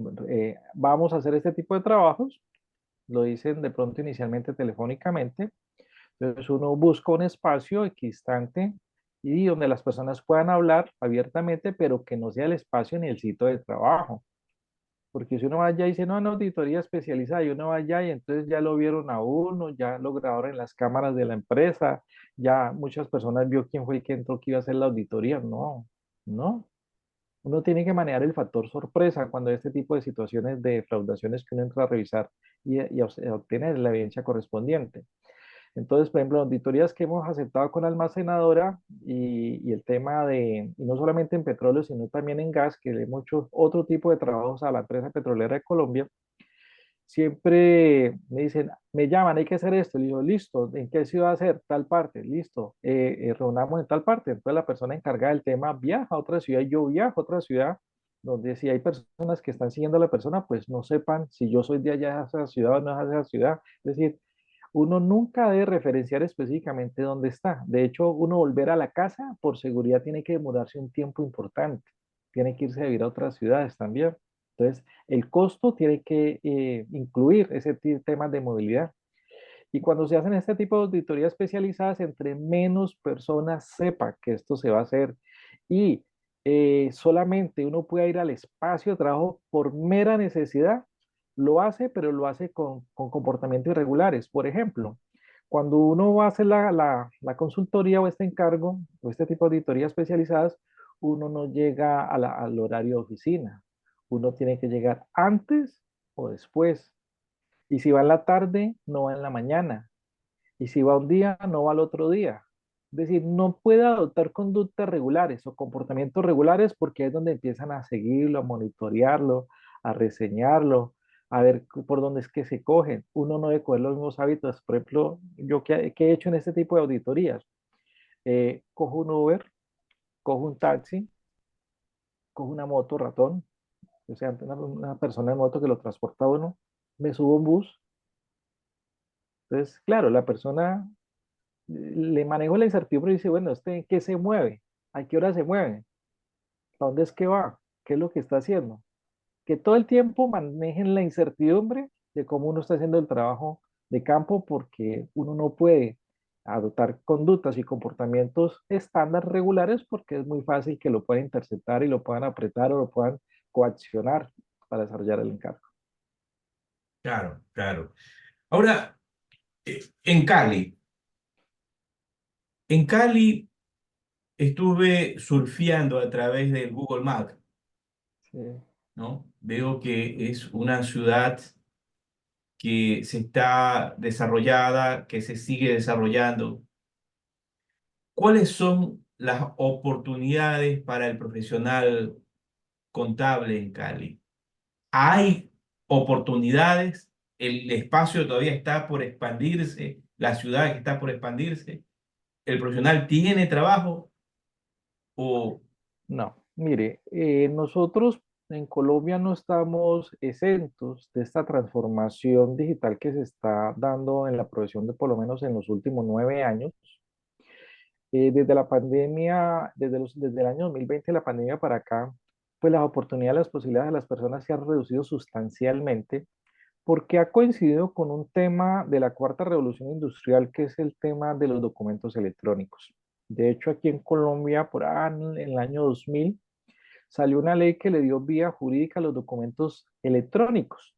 vamos a hacer este tipo de trabajos, lo dicen de pronto inicialmente telefónicamente, entonces uno busca un espacio equidistante y donde las personas puedan hablar abiertamente, pero que no sea el espacio ni el sitio de trabajo. Porque si uno va allá y dice, no, una auditoría especializada, y uno va allá y entonces ya lo vieron a uno, ya lo grabaron en las cámaras de la empresa, ya muchas personas vio quién fue el que entró que iba a hacer la auditoría. No, no. Uno tiene que manejar el factor sorpresa cuando hay este tipo de situaciones de defraudaciones que uno entra a revisar y a obtener la evidencia correspondiente. Entonces, por ejemplo, auditorías que hemos aceptado con almacenadora y el tema de, y no solamente en petróleo, sino también en gas, que le hemos hecho otro tipo de trabajos a la empresa petrolera de Colombia, siempre me dicen, me llaman, hay que hacer esto. Le digo, listo, ¿en qué ciudad hacer? Tal parte, listo, reunamos en tal parte. Entonces la persona encargada del tema viaja a otra ciudad y yo viajo a otra ciudad, donde si hay personas que están siguiendo a la persona, pues no sepan si yo soy de allá de esa ciudad o no es de esa ciudad. Es decir, uno nunca debe referenciar específicamente dónde está. De hecho, uno volver a la casa por seguridad tiene que demorarse un tiempo importante. Tiene que irse a vivir a otras ciudades también. Entonces, el costo tiene que incluir ese tema de movilidad. Y cuando se hacen este tipo de auditorías especializadas, entre menos personas sepa que esto se va a hacer y solamente uno puede ir al espacio de trabajo por mera necesidad, lo hace, pero lo hace con comportamientos irregulares. Por ejemplo, cuando uno va a hacer la consultoría o este encargo o este tipo de auditorías especializadas, uno no llega al horario de oficina. Uno tiene que llegar antes o después. Y si va en la tarde, no va en la mañana. Y si va un día, no va al otro día. Es decir, no puede adoptar conductas regulares o comportamientos regulares porque es donde empiezan a seguirlo, a monitorearlo, a reseñarlo, a ver por dónde es que se cogen. Uno no debe coger los mismos hábitos. Por ejemplo, yo que he hecho en este tipo de auditorías, cojo un Uber, cojo un taxi, cojo una moto ratón, o sea, una persona en moto que lo transporta a uno, me subo a un bus. Entonces, claro, la persona le manejo la incertidumbre y dice, bueno, ¿este en qué se mueve? ¿A qué hora se mueve? ¿A dónde es que va? ¿Qué es lo que está haciendo? Que todo el tiempo manejen la incertidumbre de cómo uno está haciendo el trabajo de campo porque uno no puede adoptar conductas y comportamientos estándar regulares porque es muy fácil que lo puedan interceptar y lo puedan apretar o lo puedan coaccionar para desarrollar el encargo. Claro, claro. Ahora, en Cali estuve surfeando a través del Google Maps, Sí. ¿no? Veo que es una ciudad que se está desarrollada, que se sigue desarrollando. ¿Cuáles son las oportunidades para el profesional contable en Cali? ¿Hay oportunidades? ¿El espacio todavía está por expandirse? ¿La ciudad está por expandirse? ¿El profesional tiene trabajo? ¿O No, mire, nosotros en Colombia no estamos exentos de esta transformación digital que se está dando en la profesión de por lo menos en los últimos 9 años. Desde la pandemia, desde el año 2020, la pandemia para acá, pues las oportunidades, las posibilidades de las personas se han reducido sustancialmente porque ha coincidido con un tema de la cuarta revolución industrial, que es el tema de los documentos electrónicos. De hecho, aquí en Colombia, por ahí en el año 2000, salió una ley que le dio vía jurídica a los documentos electrónicos.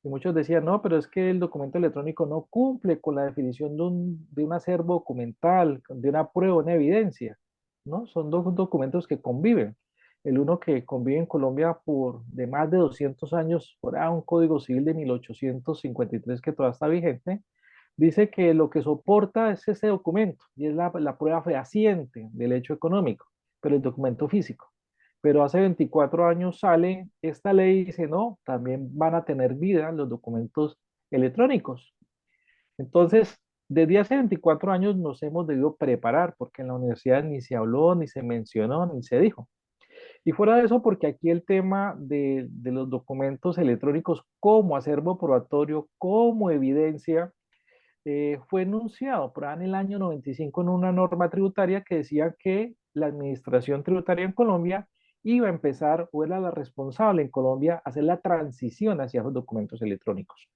Y muchos decían, no, pero es que el documento electrónico no cumple con la definición de un acervo documental, de una prueba, una evidencia, ¿no? Son dos documentos que conviven. El uno que convive en Colombia por de más de 200 años, por un Código Civil de 1853 que todavía está vigente, dice que lo que soporta es ese documento y es la prueba fehaciente del hecho económico, pero el documento físico. Pero hace 24 años sale esta ley y dice, no, también van a tener vida los documentos electrónicos. Entonces, desde hace 24 años nos hemos debido preparar porque en la universidad ni se habló, ni se mencionó, ni se dijo. Y fuera de eso, porque aquí el tema de los documentos electrónicos como acervo probatorio, como evidencia, fue enunciado por ahí en el año 95 en una norma tributaria que decía que la administración tributaria en Colombia iba a empezar o era la responsable en Colombia a hacer la transición hacia los documentos electrónicos.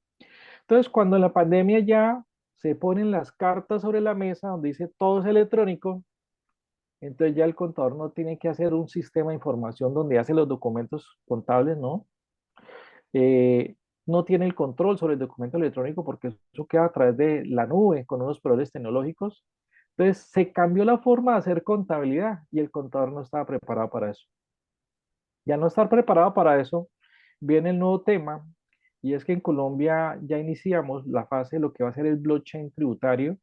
Entonces, cuando en la pandemia ya se ponen las cartas sobre la mesa donde dice todo es electrónico, entonces ya el contador no tiene que hacer un sistema de información donde hace los documentos contables, ¿no? Eh, no tiene el control sobre el documento electrónico porque eso queda a través de la nube con unos proveedores tecnológicos. Entonces se cambió la forma de hacer contabilidad y el contador no estaba preparado para eso. Ya no estar preparado para eso, viene el nuevo tema y es que en Colombia ya iniciamos la fase de lo que va a ser el blockchain tributario,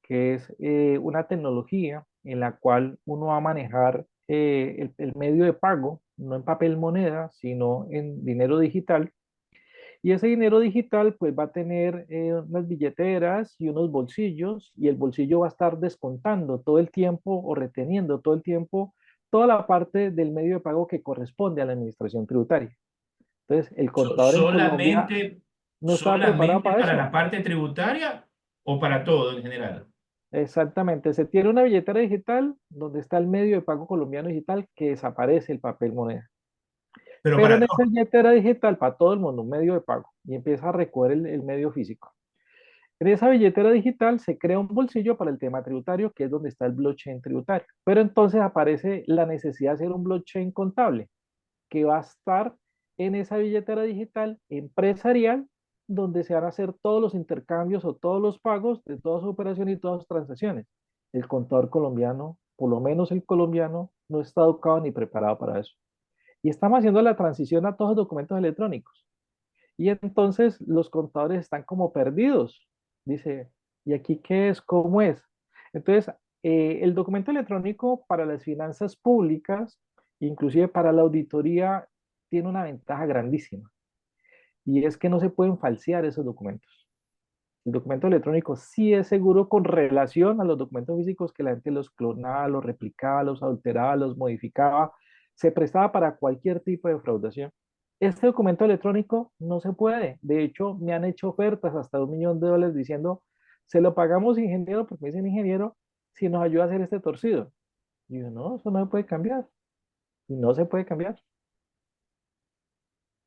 que es una tecnología en la cual uno va a manejar el medio de pago, no en papel moneda, sino en dinero digital. Y ese dinero digital pues va a tener unas billeteras y unos bolsillos y el bolsillo va a estar descontando todo el tiempo o reteniendo todo el tiempo toda la parte del medio de pago que corresponde a la administración tributaria. Entonces, el contador en Colombia Solamente, no estaba preparado solamente para para la eso. parte tributaria o para todo en general. Exactamente, se tiene una billetera digital donde está el medio de pago colombiano digital que desaparece el papel moneda. Pero Pero para en esa todo. billetera digital para todo el mundo, un medio de pago, y empieza a recoger el medio físico. En esa billetera digital se crea un bolsillo para el tema tributario, que es donde está el blockchain tributario. Pero entonces aparece la necesidad de hacer un blockchain contable, que va a estar en esa billetera digital empresarial, donde se van a hacer todos los intercambios o todos los pagos de todas sus operaciones y todas sus transacciones. El contador colombiano, por lo menos el colombiano, no está educado ni preparado para eso. Y estamos haciendo la transición a todos los documentos electrónicos. Y entonces los contadores están como perdidos. Dice, ¿y aquí qué es? ¿Cómo es? Entonces, el documento electrónico para las finanzas públicas, inclusive para la auditoría, tiene una ventaja grandísima. Y es que no se pueden falsear esos documentos. El documento electrónico sí es seguro con relación a los documentos físicos que la gente los clonaba, los replicaba, los alteraba, los modificaba. Se prestaba para cualquier tipo de fraudación. Este documento electrónico no se puede. De hecho, me han hecho ofertas hasta $1 millón diciendo, se lo pagamos ingeniero, porque me dicen ingeniero, si nos ayuda a hacer este torcido. Y yo, no, eso no se puede cambiar. Y no se puede cambiar.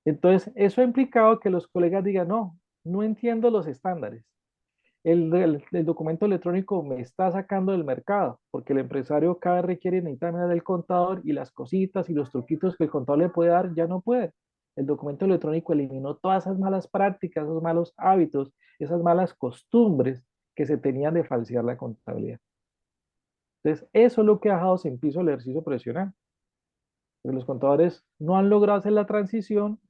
Entonces, eso ha implicado que los colegas digan, no, no entiendo los estándares. El documento electrónico me está sacando del mercado, porque el empresario cada vez requiere necesita menos del contador y las cositas y los truquitos que el contador le puede dar, ya no puede. El documento electrónico eliminó todas esas malas prácticas, esos malos hábitos, esas malas costumbres que se tenían de falsear la contabilidad. Entonces, eso es lo que ha dejado sin piso el ejercicio profesional. Porque los contadores no han logrado hacer la transición,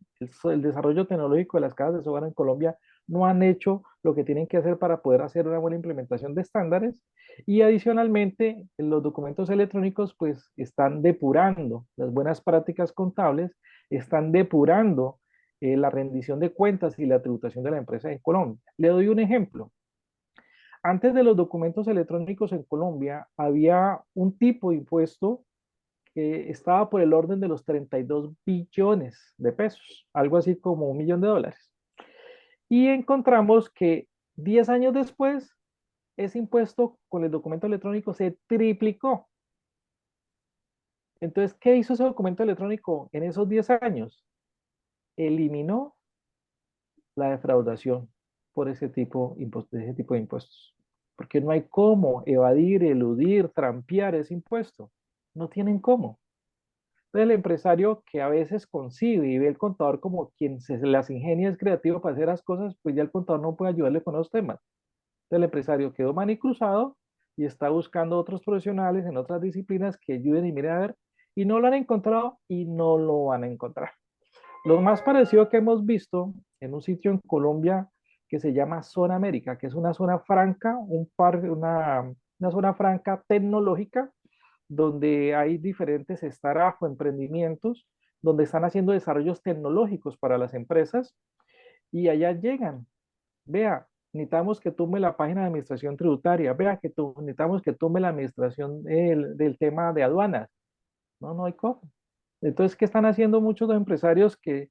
el desarrollo tecnológico de las casas de hogar en Colombia no han hecho lo que tienen que hacer para poder hacer una buena implementación de estándares y adicionalmente los documentos electrónicos pues están depurando las buenas prácticas contables, están depurando la rendición de cuentas y la tributación de la empresa en Colombia. Le doy un ejemplo. Antes de los documentos electrónicos en Colombia había un tipo de impuesto que estaba por el orden de los 32 billones de pesos, algo así como $1 millón. Y encontramos que 10 años después, ese impuesto con el documento electrónico se triplicó. Entonces, ¿qué hizo ese documento electrónico en esos 10 años? Eliminó la defraudación por ese tipo de impuestos. Porque no hay cómo evadir, eludir, trampear ese impuesto. No tienen cómo. Entonces, el empresario que a veces concibe y ve el contador como quien se las ingenia es creativo para hacer las cosas, pues ya el contador no puede ayudarle con los temas. Entonces, el empresario quedó manicruzado y está buscando otros profesionales en otras disciplinas que ayuden y miren a ver, y no lo han encontrado y no lo van a encontrar. Lo más parecido que hemos visto en un sitio en Colombia que se llama Zona América, que es una zona franca, una zona franca tecnológica donde hay diferentes startups o emprendimientos donde están haciendo desarrollos tecnológicos para las empresas y allá llegan. Vea, necesitamos que tumbe la página de administración tributaria, vea que necesitamos que tumbe la administración del tema de aduanas. No, no hay cómo. Entonces, ¿qué están haciendo muchos de los empresarios que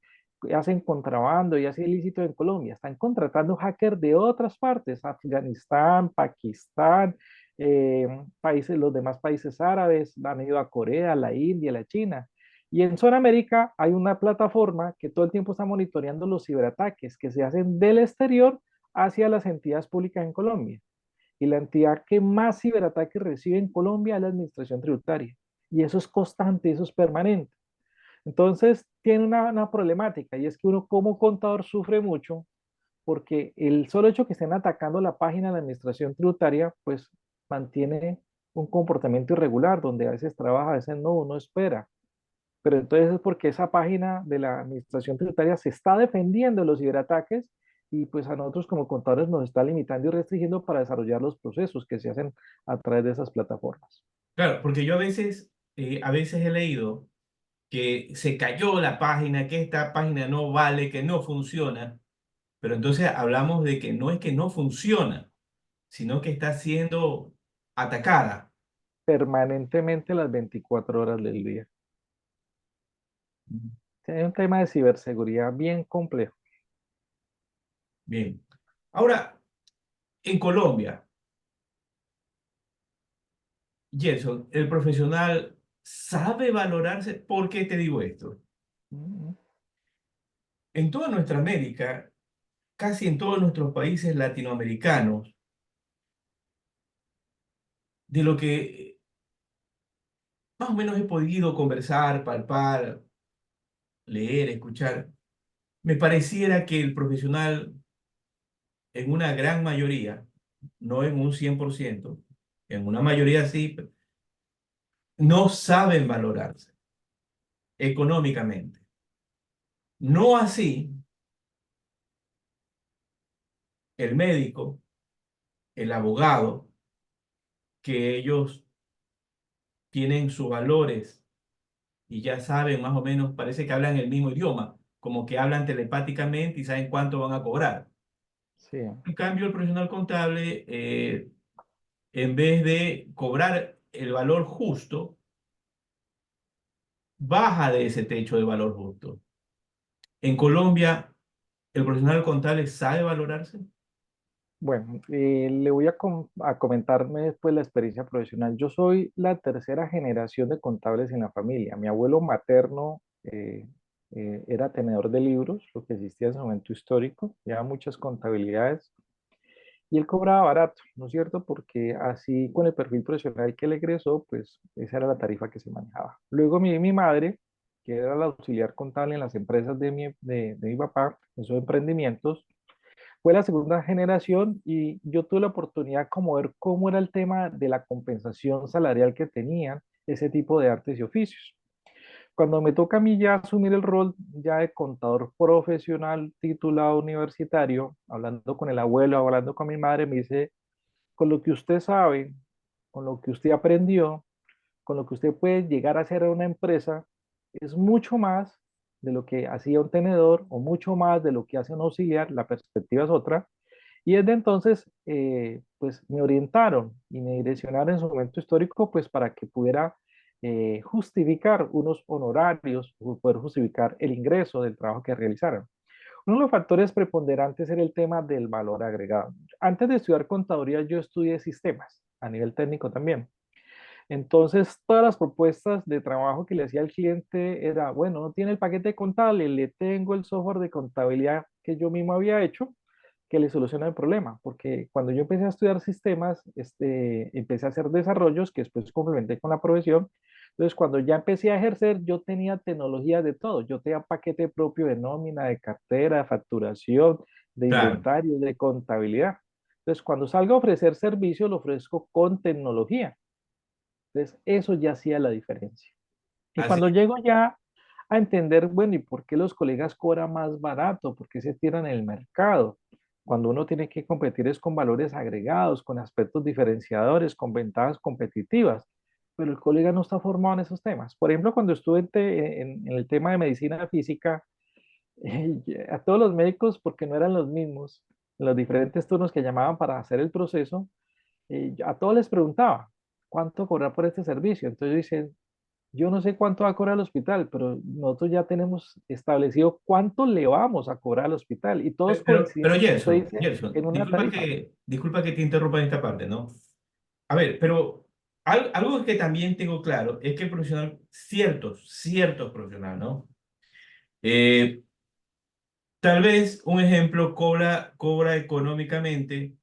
hacen contrabando y hacen ilícito en Colombia? Están contratando hackers de otras partes, Afganistán, Pakistán, países, los demás países árabes, han ido a Corea, la India, la China. Y en Sudamérica hay una plataforma que todo el tiempo está monitoreando los ciberataques que se hacen del exterior hacia las entidades públicas en Colombia. Y la entidad que más ciberataques recibe en Colombia es la administración tributaria. Y eso es constante, eso es permanente. Entonces, tiene una problemática y es que uno como contador sufre mucho porque el solo hecho que estén atacando la página de la administración tributaria, pues mantiene un comportamiento irregular, donde a veces trabaja, a veces no, uno espera. Pero entonces es porque esa página de la administración tributaria se está defendiendo de los ciberataques y pues a nosotros como contadores nos está limitando y restringiendo para desarrollar los procesos que se hacen a través de esas plataformas. Claro, porque yo a veces he leído que se cayó la página, que esta página no vale, que no funciona, pero entonces hablamos de que no es que no funciona, sino que está siendo atacada. Permanentemente las 24 horas del día. Es un tema de ciberseguridad bien complejo. Bien. Ahora, en Colombia, Gerson, el profesional sabe valorarse. ¿Por qué te digo esto? Mm, En toda nuestra América, casi en todos nuestros países latinoamericanos, de lo que más o menos he podido conversar, palpar, leer, escuchar, me pareciera que el profesional, en una gran mayoría, no en un 100%, en una mayoría sí, no saben valorarse económicamente. No así el médico, el abogado, que ellos tienen sus valores y ya saben más o menos, parece que hablan el mismo idioma, como que hablan telepáticamente y saben cuánto van a cobrar. sí, En cambio, el profesional contable, en vez de cobrar el valor justo, baja de ese techo de valor justo. En Colombia, el profesional contable sabe valorarse. bueno, le voy a comentarme después la experiencia profesional. Yo soy la tercera generación de contables en la familia. Mi abuelo materno era tenedor de libros, lo que existía en ese momento histórico, llevaba muchas contabilidades y él cobraba barato, ¿no es cierto? Porque así con el perfil profesional que le egresó, pues esa era la tarifa que se manejaba. Luego mi madre, que era la auxiliar contable en las empresas de mi papá, en sus emprendimientos, fue la segunda generación y yo tuve la oportunidad como ver cómo era el tema de la compensación salarial que tenían ese tipo de artes y oficios. Cuando me toca a mí ya asumir el rol ya de contador profesional titulado universitario, hablando con el abuelo, hablando con mi madre, me dice, con lo que usted sabe, con lo que usted aprendió, con lo que usted puede llegar a hacer en una empresa, es mucho más de lo que hacía un tenedor o mucho más de lo que hace un auxiliar, la perspectiva es otra. Y desde entonces, pues me orientaron y me direccionaron en su momento histórico, pues para que pudiera justificar unos honorarios, o poder justificar el ingreso del trabajo que realizaron. Uno de los factores preponderantes era el tema del valor agregado. Antes de estudiar contaduría, yo estudié sistemas a nivel técnico también. Entonces, todas las propuestas de trabajo que le hacía al cliente era, bueno, no tiene el paquete contable, le tengo el software de contabilidad que yo mismo había hecho, que le soluciona el problema, porque cuando yo empecé a estudiar sistemas, empecé a hacer desarrollos que después complementé con la profesión. Entonces, cuando ya empecé a ejercer, yo tenía tecnología de todo. Yo tenía paquete propio de nómina, de cartera, de facturación, de Claro. inventario, de contabilidad. Entonces, cuando salgo a ofrecer servicio, lo ofrezco con tecnología. Entonces, eso ya hacía la diferencia. Y Así, cuando llego ya a entender, bueno, ¿y por qué los colegas cobran más barato? ¿Por qué se tiran en el mercado? Cuando uno tiene que competir es con valores agregados, con aspectos diferenciadores, con ventajas competitivas, pero el colega no está formado en esos temas. Por ejemplo, cuando estuve en el tema de medicina física, a todos los médicos, porque no eran los mismos, en los diferentes turnos que llamaban para hacer el proceso, a todos les preguntaba, ¿cuánto cobrar por este servicio? Entonces dicen, yo no sé cuánto va a cobrar el hospital, pero nosotros ya tenemos establecido cuánto le vamos a cobrar al hospital y todos Pero coinciden, como usted Gerson, dice, Gerson, en una tarifa. disculpa que te interrumpa en esta parte, ¿no? A ver, pero algo que también tengo claro es que el profesional, ciertos profesionales, ¿no? Eh, Tal vez un ejemplo cobra económicamente,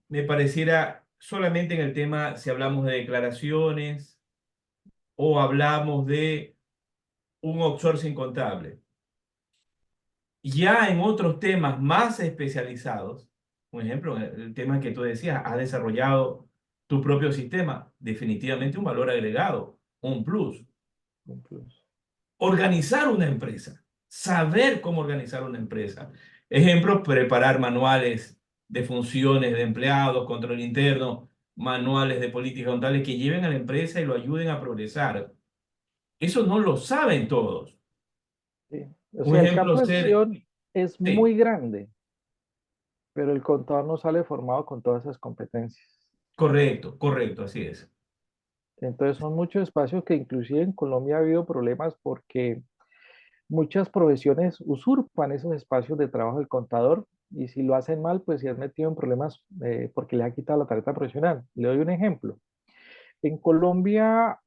me pareciera solamente en el tema si hablamos de declaraciones o hablamos de un outsourcing contable. Ya en otros temas más especializados, por ejemplo, el tema que tú decías, has desarrollado tu propio sistema, definitivamente un valor agregado, un plus. Organizar una empresa, saber cómo organizar una empresa. Ejemplo, preparar manuales de funciones de empleados, control interno, manuales de política contable que lleven a la empresa y lo ayuden a progresar. Eso no lo saben todos. Sí. O Un sea, el ejemplo, campo de ser, acción es sí, muy grande, pero el contador no sale formado con todas esas competencias. correcto, así es. Entonces son muchos espacios que inclusive en Colombia ha habido problemas porque muchas profesiones usurpan esos espacios de trabajo del contador y si lo hacen mal, pues se han metido en problemas porque les ha quitado la tarjeta profesional. Le doy un ejemplo. En Colombia,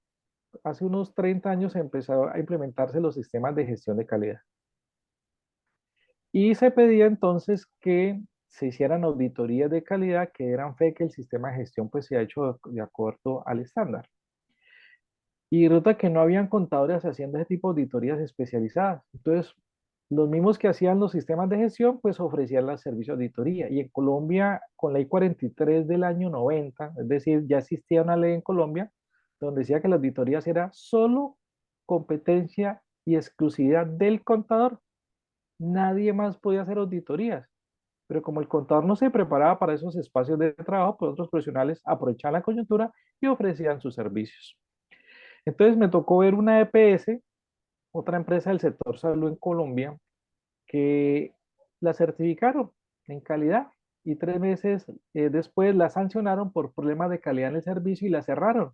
hace unos 30 años empezó a implementarse los sistemas de gestión de calidad y se pedía entonces que se hicieran auditorías de calidad que eran fe que el sistema de gestión pues se ha hecho de acuerdo al estándar. Y resulta que no habían contadores haciendo ese tipo de auditorías especializadas. Entonces, los mismos que hacían los sistemas de gestión, pues ofrecían los servicios de auditoría. Y en Colombia, con la ley 43 del año 90, es decir, ya existía una ley en Colombia donde decía que las auditorías era solo competencia y exclusividad del contador. Nadie más podía hacer auditorías. Pero como el contador no se preparaba para esos espacios de trabajo, pues otros profesionales aprovechaban la coyuntura y ofrecían sus servicios. Entonces me tocó ver una EPS, otra empresa del sector salud en Colombia, que la certificaron en calidad y 3 meses después la sancionaron por problemas de calidad en el servicio y la cerraron.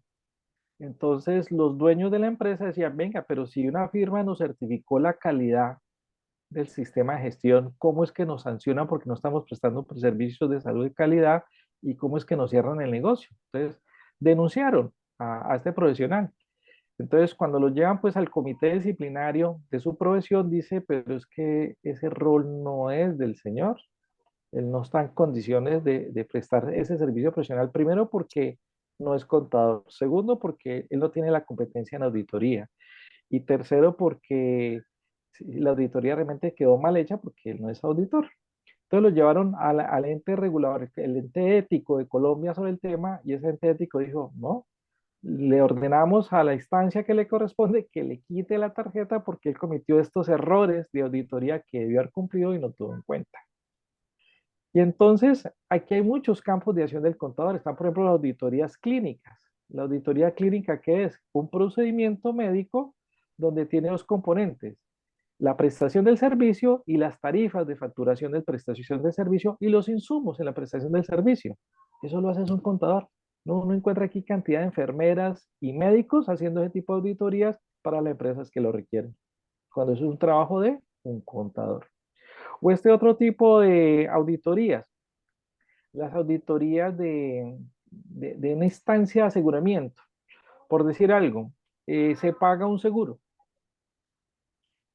Entonces los dueños de la empresa decían, venga, pero si una firma nos certificó la calidad del sistema de gestión, ¿cómo es que nos sancionan porque no estamos prestando servicios de salud de calidad y cómo es que nos cierran el negocio? Entonces denunciaron a este profesional. Entonces, cuando lo llevan pues al comité disciplinario de su profesión, dice, pero es que ese rol no es del señor. Él no está en condiciones de prestar ese servicio profesional, primero porque no es contador, segundo porque él no tiene la competencia en auditoría y tercero porque la auditoría realmente quedó mal hecha porque él no es auditor. Entonces lo llevaron al ente regulador, el ente ético de Colombia sobre el tema y ese ente ético dijo, no, le ordenamos a la instancia que le corresponde que le quite la tarjeta porque él cometió estos errores de auditoría que debió haber cumplido y no tuvo en cuenta. Y entonces, aquí hay muchos campos de acción del contador. Están, por ejemplo, las auditorías clínicas. La auditoría clínica, ¿qué es? Un procedimiento médico donde tiene dos componentes. La prestación del servicio y las tarifas de facturación de prestación del servicio y los insumos en la prestación del servicio. Eso lo hace un contador. No, uno encuentra aquí cantidad de enfermeras y médicos haciendo ese tipo de auditorías para las empresas que lo requieren. Cuando eso es un trabajo de un contador. O este otro tipo de auditorías, las auditorías de una instancia de aseguramiento. Por decir algo, se paga un seguro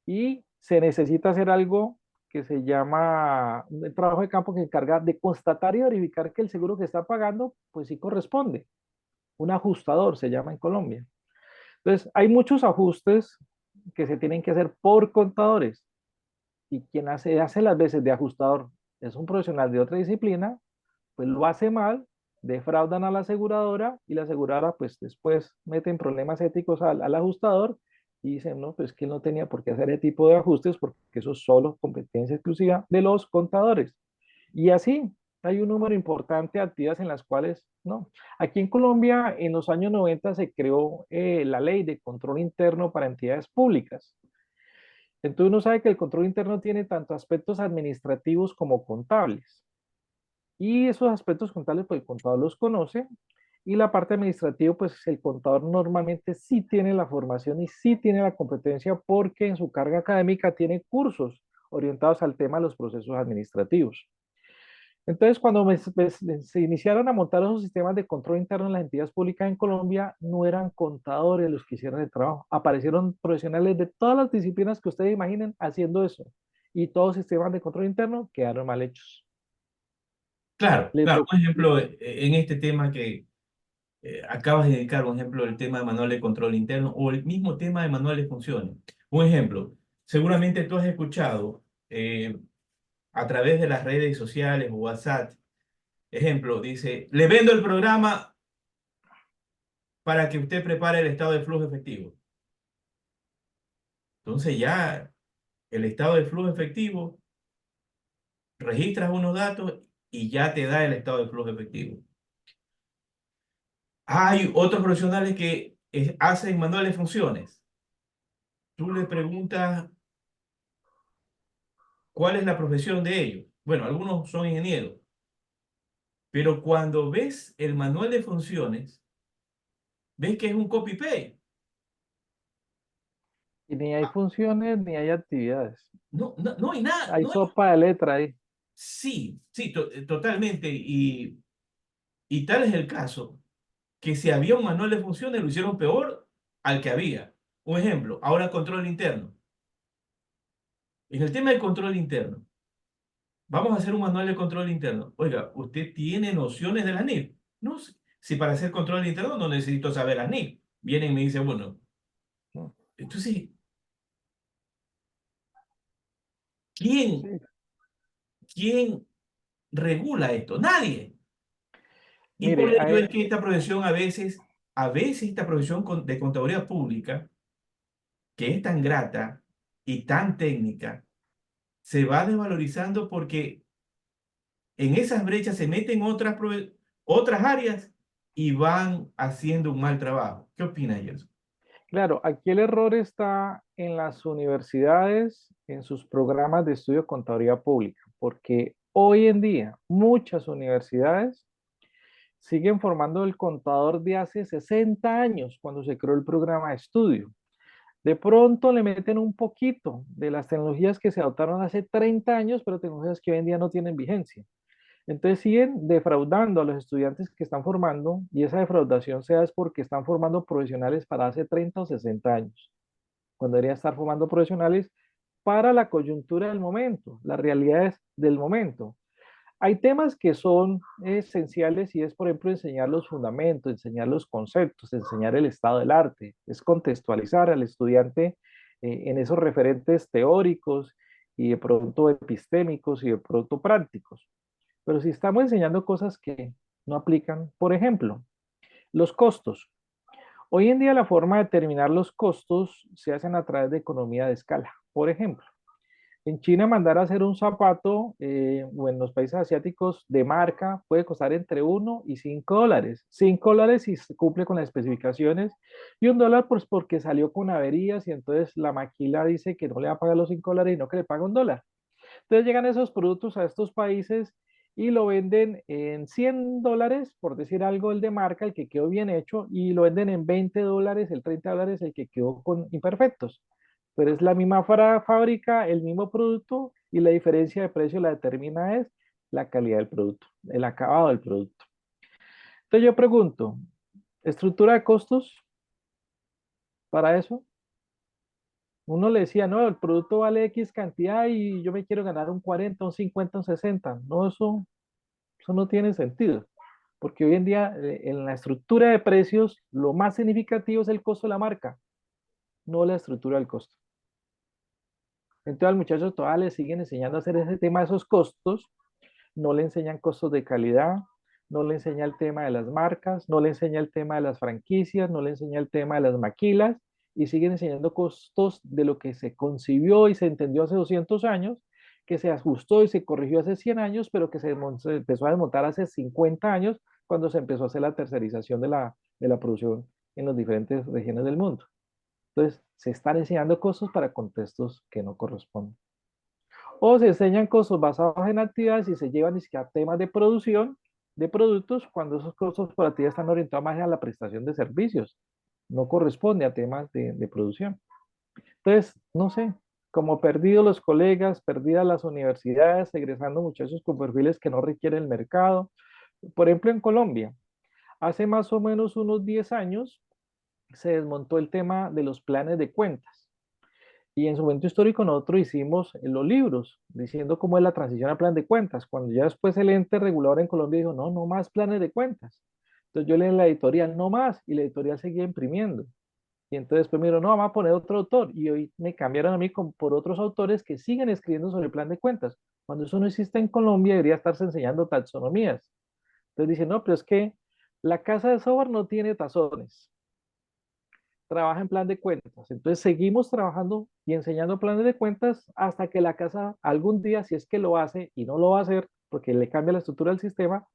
y se necesita hacer algo que se llama un trabajo de campo que se encarga de constatar y verificar que el seguro que está pagando, pues sí corresponde. Un ajustador se llama en Colombia. Entonces, hay muchos ajustes que se tienen que hacer por contadores y quien hace las veces de ajustador es un profesional de otra disciplina, pues lo hace mal, defraudan a la aseguradora y la aseguradora pues después meten problemas éticos al ajustador y dicen, no, pues que él no tenía por qué hacer ese tipo de ajustes porque eso es solo competencia exclusiva de los contadores. Y así hay un número importante de actividades en las cuales, no. Aquí en Colombia, en los años 90 se creó la ley de control interno para entidades públicas. Entonces uno sabe que el control interno tiene tanto aspectos administrativos como contables. Y esos aspectos contables, pues el contador los conoce. Y la parte administrativa, pues el contador normalmente sí tiene la formación y sí tiene la competencia porque en su carga académica tiene cursos orientados al tema de los procesos administrativos. Entonces, cuando se iniciaron a montar esos sistemas de control interno en las entidades públicas en Colombia, no eran contadores los que hicieron el trabajo. Aparecieron profesionales de todas las disciplinas que ustedes imaginen haciendo eso. Y todos los sistemas de control interno quedaron mal hechos. Claro, Le claro. tocó. Por ejemplo, en este tema que acabas de dedicar, por ejemplo, el tema de manual de control interno o el mismo tema de manual de funciones. Un ejemplo, seguramente tú has escuchado a través de las redes sociales o WhatsApp, ejemplo, dice, le vendo el programa para que usted prepare el estado de flujo efectivo. Entonces ya el estado de flujo efectivo, registras unos datos y ya te da el estado de flujo efectivo. Hay otros profesionales que hacen manuales de funciones. Tú le preguntas cuál es la profesión de ellos. Bueno, algunos son ingenieros, pero cuando ves el manual de funciones, ves que es un copy-paste. Y ni hay funciones ni hay actividades. No, no, no hay nada. Hay No hay... sopa de letra ahí. Sí, sí, totalmente. Y tal es el caso que si había un manual de funciones, lo hicieron peor al que había. Un ejemplo, ahora control interno. En el tema del control interno, vamos a hacer un manual de control interno. Oiga, ¿usted tiene nociones de la NIF? No sé. Si para hacer control interno no necesito saber la NIF. Viene y me dice, bueno, ¿No? entonces, ¿quién, Sí. quién regula esto? Nadie. Y por Mire, ello es que esta profesión a veces esta profesión de contaduría pública, que es tan grata y tan técnica, se va desvalorizando porque en esas brechas se meten otras áreas y van haciendo un mal trabajo. ¿Qué opina Gerson? claro, aquí el error está en las universidades, en sus programas de estudio de contaduría pública, porque hoy en día muchas universidades siguen formando el contador de hace 60 años, cuando se creó el programa de estudio. De pronto le meten un poquito de las tecnologías que se adoptaron hace 30 años, pero tecnologías que hoy en día no tienen vigencia. Entonces siguen defraudando a los estudiantes que están formando y esa defraudación se da es porque están formando profesionales para hace 30 o 60 años, cuando deberían estar formando profesionales para la coyuntura del momento, las realidades del momento. Hay temas que son esenciales y es, por ejemplo, enseñar los fundamentos, enseñar los conceptos, enseñar el estado del arte, es contextualizar al estudiante en esos referentes teóricos y de pronto epistémicos y de pronto prácticos. Pero si estamos enseñando cosas que no aplican, por ejemplo, los costos. Hoy en día la forma de determinar los costos se hacen a través de economía de escala. Por ejemplo, en China mandar a hacer un zapato o en los países asiáticos de marca puede costar entre $1 y $5. $5 si se cumple con las especificaciones y $1 pues porque salió con averías y entonces la maquila dice que no le va a pagar los $5 y no que le paga $1. Entonces llegan esos productos a estos países y lo venden en $100, por decir algo, el de marca, el que quedó bien hecho, y lo venden en $20, el $30, el que quedó con imperfectos. Pero es la misma fábrica, el mismo producto, y la diferencia de precio la determina es la calidad del producto, el acabado del producto. Entonces yo pregunto, ¿estructura de costos para eso? Uno le decía, no, el producto vale X cantidad y yo me quiero ganar un 40, un 50, un 60. No, eso no tiene sentido, porque hoy en día en la estructura de precios lo más significativo es el costo de la marca, no la estructura del costo. Entonces al muchacho todavía le siguen enseñando a hacer ese tema de esos costos, no le enseñan costos de calidad, no le enseña el tema de las marcas, no le enseña el tema de las franquicias, no le enseña el tema de las maquilas y siguen enseñando costos de lo que se concibió y se entendió hace 200 años, que se ajustó y se corrigió hace 100 años, pero que se empezó a desmontar hace 50 años cuando se empezó a hacer la tercerización de la producción en las diferentes regiones del mundo. Entonces, se están enseñando cosas para contextos que no corresponden. O se enseñan cosas basadas en actividades y se llevan ni siquiera a temas de producción de productos cuando esos costos por actividad están orientados más a la prestación de servicios. No corresponde a temas de producción. Entonces, no sé, como perdidos los colegas, perdidas las universidades, egresando muchachos con perfiles que no requiere el mercado. Por ejemplo, en Colombia, hace más o menos unos 10 años se desmontó el tema de los planes de cuentas. Y en su momento histórico nosotros hicimos los libros diciendo cómo es la transición a plan de cuentas. Cuando ya después el ente regulador en Colombia dijo, no, no más planes de cuentas. Entonces yo leí en la editorial, no más, y la editorial seguía imprimiendo. Y entonces después me dijeron, no, vamos a poner otro autor. Y hoy me cambiaron a mí por otros autores que siguen escribiendo sobre el plan de cuentas. Cuando eso no existe en Colombia, debería estarse enseñando taxonomías. Entonces dicen, no, pero es que la casa de software no tiene tazones, trabaja en plan de cuentas. Entonces seguimos trabajando y enseñando planes de cuentas hasta que la casa algún día, si es que lo hace y no lo va a hacer, porque le cambia la estructura del sistema,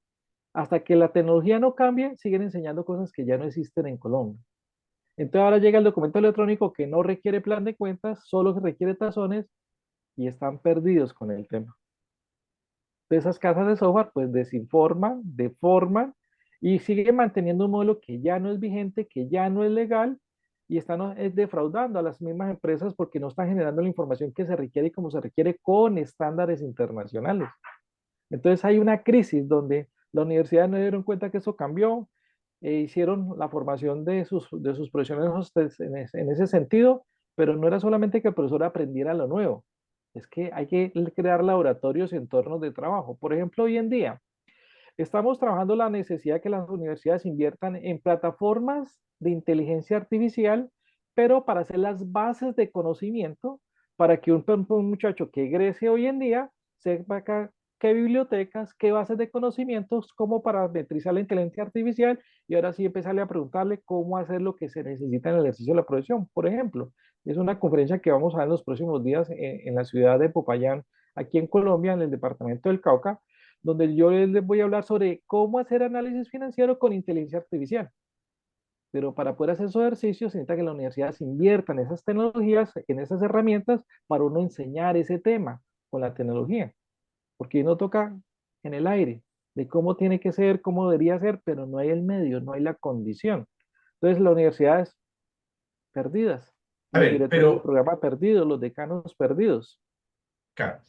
hasta que la tecnología no cambie, siguen enseñando cosas que ya no existen en Colombia. Entonces ahora llega el documento electrónico que no requiere plan de cuentas, solo que requiere tazones y están perdidos con el tema. De esas casas de software pues desinforman, deforman y siguen manteniendo un modelo que ya no es vigente, que ya no es legal y están defraudando a las mismas empresas porque no están generando la información que se requiere y como se requiere con estándares internacionales. Entonces hay una crisis donde las universidades no dieron cuenta que eso cambió, hicieron la formación de sus profesionales en ese sentido, pero no era solamente que el profesor aprendiera lo nuevo, es que hay que crear laboratorios y entornos de trabajo. Por ejemplo, hoy en día estamos trabajando la necesidad de que las universidades inviertan en plataformas de inteligencia artificial, pero para hacer las bases de conocimiento, para que un muchacho que egrese hoy en día sepa qué bibliotecas, qué bases de conocimientos, cómo parametrizar la inteligencia artificial y ahora sí empezarle a preguntarle cómo hacer lo que se necesita en el ejercicio de la profesión. Por ejemplo, es una conferencia que vamos a dar en los próximos días en la ciudad de Popayán, aquí en Colombia, en el departamento del Cauca, donde yo les voy a hablar sobre cómo hacer análisis financiero con inteligencia artificial. Pero para poder hacer esos ejercicios se necesita que la universidad se invierta en esas tecnologías, en esas herramientas, para uno enseñar ese tema con la tecnología. Porque no toca en el aire de cómo tiene que ser, cómo debería ser, pero no hay el medio, no hay la condición. Entonces, las universidades perdidas, A los ver, directores del pero, programa perdidos, los decanos perdidos. claro,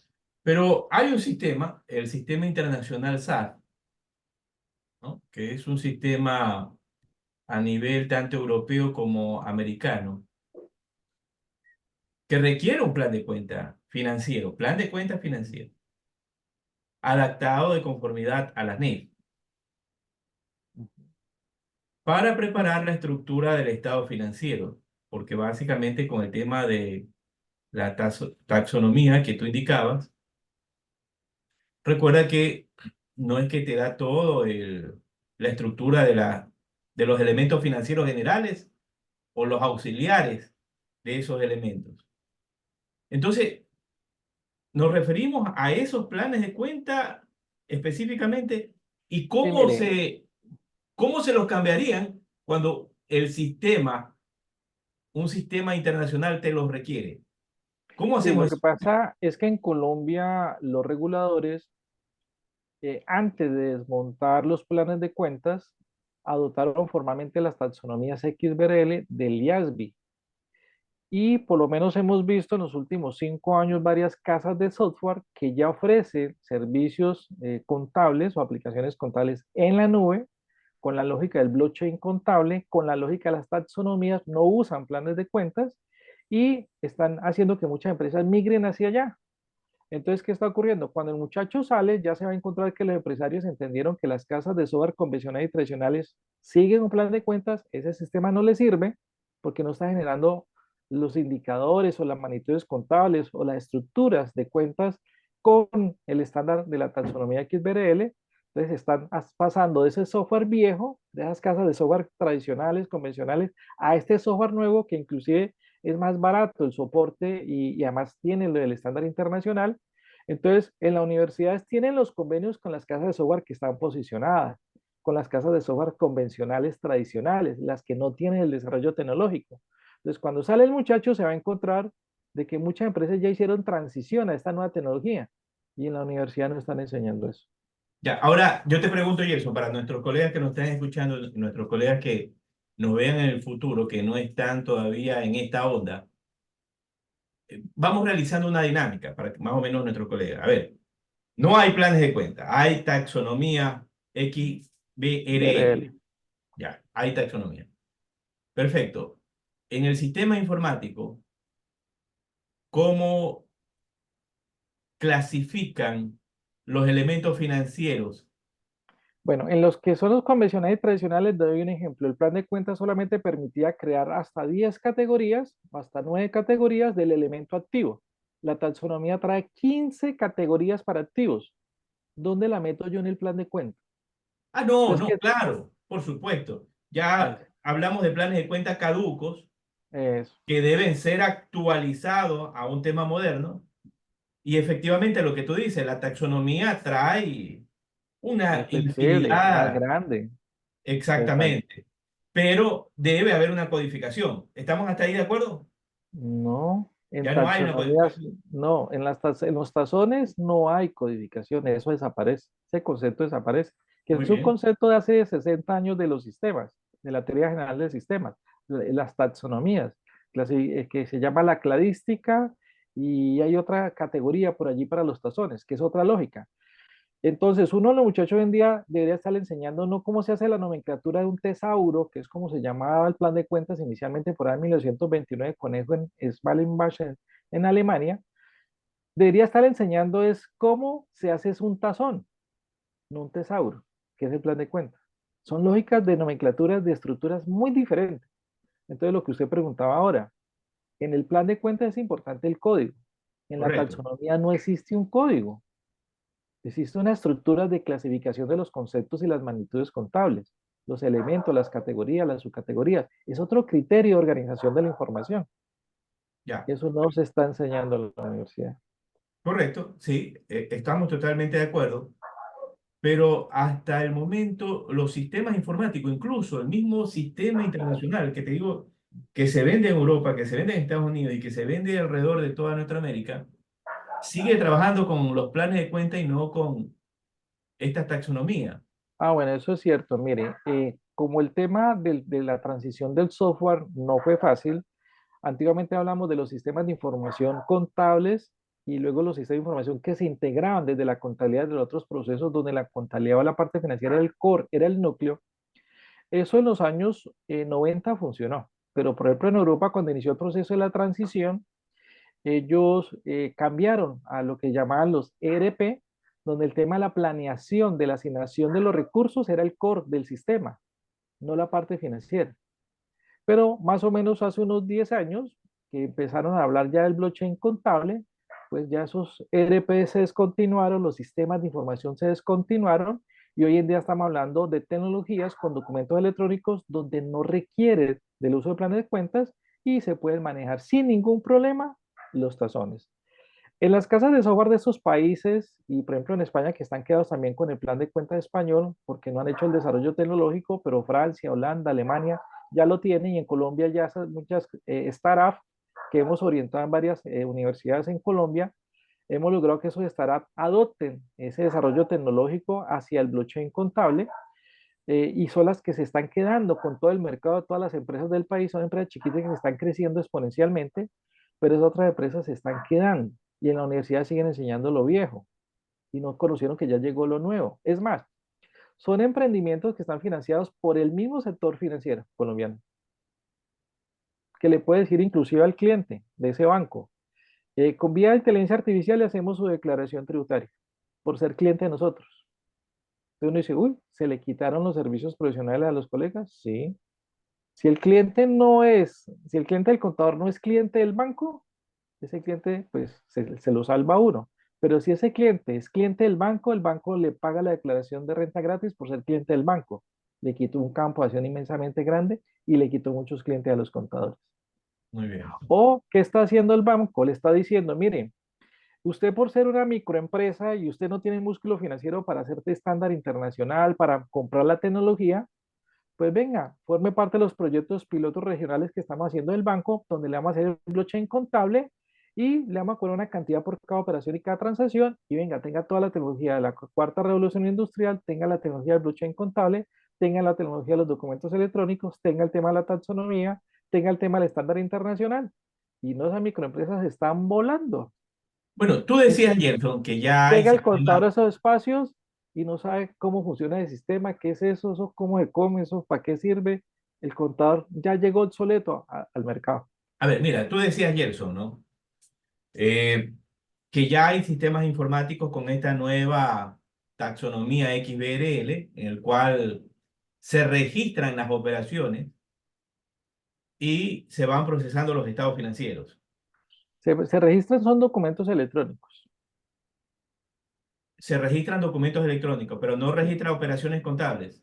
pero hay un sistema, el sistema internacional SAT, ¿no? Que es un sistema a nivel tanto europeo como americano, que requiere un plan de cuenta financiero, adaptado de conformidad a las NIF, para preparar la estructura del estado financiero, porque básicamente con el tema de la taxonomía que tú indicabas, recuerda que no es que te da todo la estructura de los elementos financieros generales o los auxiliares de esos elementos. Entonces, nos referimos a esos planes de cuenta específicamente y Sí, mire, cómo se los cambiarían cuando un sistema internacional te los requiere. ¿Cómo sí, lo hacemos que eso? pasa es que en Colombia los reguladores antes de desmontar los planes de cuentas, adoptaron formalmente las taxonomías XBRL del IASB. Y por lo menos hemos visto en los últimos 5 años varias casas de software que ya ofrecen servicios contables o aplicaciones contables en la nube, con la lógica del blockchain contable, con la lógica de las taxonomías, no usan planes de cuentas y están haciendo que muchas empresas migren hacia allá. Entonces, ¿qué está ocurriendo? Cuando el muchacho sale, ya se va a encontrar que los empresarios entendieron que las casas de software convencionales y tradicionales siguen un plan de cuentas, ese sistema no les sirve porque no está generando los indicadores o las magnitudes contables o las estructuras de cuentas con el estándar de la taxonomía XBRL. Entonces, están pasando de ese software viejo, de esas casas de software tradicionales, convencionales, a este software nuevo que inclusive es más barato el soporte y además tiene el estándar internacional. Entonces, en las universidades tienen los convenios con las casas de software que están posicionadas, con las casas de software convencionales tradicionales, las que no tienen el desarrollo tecnológico. Entonces, cuando sale el muchacho, se va a encontrar de que muchas empresas ya hicieron transición a esta nueva tecnología y en la universidad no están enseñando eso. Ya, ahora yo te pregunto, Gerson, para nuestros colegas que nos están escuchando, nuestros colegas que nos vean en el futuro, que no están todavía en esta onda, vamos realizando una dinámica para que más o menos nuestros colegas. A ver, no hay planes de cuenta, hay taxonomía XBRL. BRL. Ya, hay taxonomía. Perfecto. En el sistema informático, ¿cómo clasifican los elementos financieros? Bueno, en los que son los convencionales y tradicionales, le doy un ejemplo. El plan de cuentas solamente permitía crear hasta 10 categorías, hasta 9 categorías del elemento activo. La taxonomía trae 15 categorías para activos. ¿Dónde la meto yo en el plan de cuenta? Ah, no, Entonces, no, claro, por supuesto. Ya es, hablamos de planes de cuenta caducos es que deben ser actualizados a un tema moderno. Y efectivamente lo que tú dices, la taxonomía trae una más flexible, más infinidad, grande. Exacto. exactamente, pero debe haber una codificación. ¿Estamos hasta ahí de acuerdo? No, en Ya no hay una taxonomías, codificación. no, en los taxones no hay codificación, eso desaparece, ese concepto desaparece, que Muy es un bien, concepto de hace 60 años de los sistemas, de la teoría general de sistemas, las taxonomías, que se llama la cladística y hay otra categoría por allí para los taxones, que es otra lógica. Entonces, uno de los muchachos hoy en día debería estar enseñando no cómo se hace la nomenclatura de un tesauro, que es como se llamaba el plan de cuentas inicialmente por ahí en 1929 con eso en Schmalenbach en Alemania. Debería estar enseñando es cómo se hace es un tazón, no un tesauro, que es el plan de cuentas. Son lógicas de nomenclaturas de estructuras muy diferentes. Entonces, lo que usted preguntaba ahora, en el plan de cuentas es importante el código. En la correcto. taxonomía no existe un código. Existe una estructura de clasificación de los conceptos y las magnitudes contables, los elementos, las categorías, las subcategorías. Es otro criterio de organización de la información. Ya, Eso no se está enseñando en la universidad. correcto, sí, estamos totalmente de acuerdo. Pero hasta el momento los sistemas informáticos, incluso el mismo sistema internacional que te digo que se vende en Europa, que se vende en Estados Unidos y que se vende alrededor de toda nuestra América, sigue trabajando con los planes de cuenta y no con esta taxonomía. Ah, bueno, eso es cierto. Mire, como el tema de la transición del software no fue fácil, antiguamente hablamos de los sistemas de información contables y luego los sistemas de información que se integraban desde la contabilidad de los otros procesos donde la contabilidad o la parte financiera era el core, era el núcleo. Eso en los años 90 funcionó, pero por ejemplo en Europa cuando inició el proceso de la transición, ellos cambiaron a lo que llamaban los ERP, donde el tema de la planeación de la asignación de los recursos era el core del sistema, no la parte financiera. Pero más o menos hace unos 10 años que empezaron a hablar ya del blockchain contable, pues ya esos ERP se descontinuaron, los sistemas de información se descontinuaron y hoy en día estamos hablando de tecnologías con documentos electrónicos donde no requiere del uso de planes de cuentas y se pueden manejar sin ningún problema los tazones. En las casas de software de esos países, y por ejemplo en España, que están quedados también con el plan de cuenta español, porque no han hecho el desarrollo tecnológico, pero Francia, Holanda, Alemania ya lo tienen, y en Colombia ya muchas startups que hemos orientado en varias universidades en Colombia, hemos logrado que esos startups adopten ese desarrollo tecnológico hacia el blockchain contable, y son las que se están quedando con todo el mercado, todas las empresas del país, son empresas chiquitas que se están creciendo exponencialmente, pero esas otras empresas se están quedando y en la universidad siguen enseñando lo viejo y no conocieron que ya llegó lo nuevo. Es más, son emprendimientos que están financiados por el mismo sector financiero colombiano, que le puede decir inclusive al cliente de ese banco, con vía de inteligencia artificial le hacemos su declaración tributaria por ser cliente de nosotros. Entonces uno dice, uy, ¿se le quitaron los servicios profesionales a los colegas? Sí. Si el cliente no es, si el cliente del contador no es cliente del banco, ese cliente pues se lo salva a uno. Pero si ese cliente es cliente del banco, el banco le paga la declaración de renta gratis por ser cliente del banco. Le quitó un campo de acción inmensamente grande y le quitó muchos clientes a los contadores. Muy bien. O, ¿qué está haciendo el banco? Le está diciendo, mire, usted por ser una microempresa y usted no tiene músculo financiero para hacerte estándar internacional, para comprar la tecnología, pues venga, forme parte de los proyectos pilotos regionales que estamos haciendo del banco, donde le vamos a hacer el blockchain contable y le vamos a cobrar una cantidad por cada operación y cada transacción y venga, tenga toda la tecnología de la cuarta revolución industrial, tenga la tecnología del blockchain contable, tenga la tecnología de los documentos electrónicos, tenga el tema de la taxonomía, tenga el tema del estándar internacional. Y no, esas microempresas están volando. Bueno, tú Es- decías, Gerson, que ya hay Llega el contador a sistemas. esos espacios y no sabe cómo funciona el sistema, qué es eso, eso cómo se come, eso para qué sirve. El contador ya llegó obsoleto al mercado. A ver, mira, tú decías, Gerson, ¿no? Eh, que ya hay sistemas informáticos con esta nueva taxonomía XBRL, en el cual se registran las operaciones y se van procesando los estados financieros. Se registran, son documentos electrónicos. Se registran documentos electrónicos, pero no Sí. registra operaciones contables.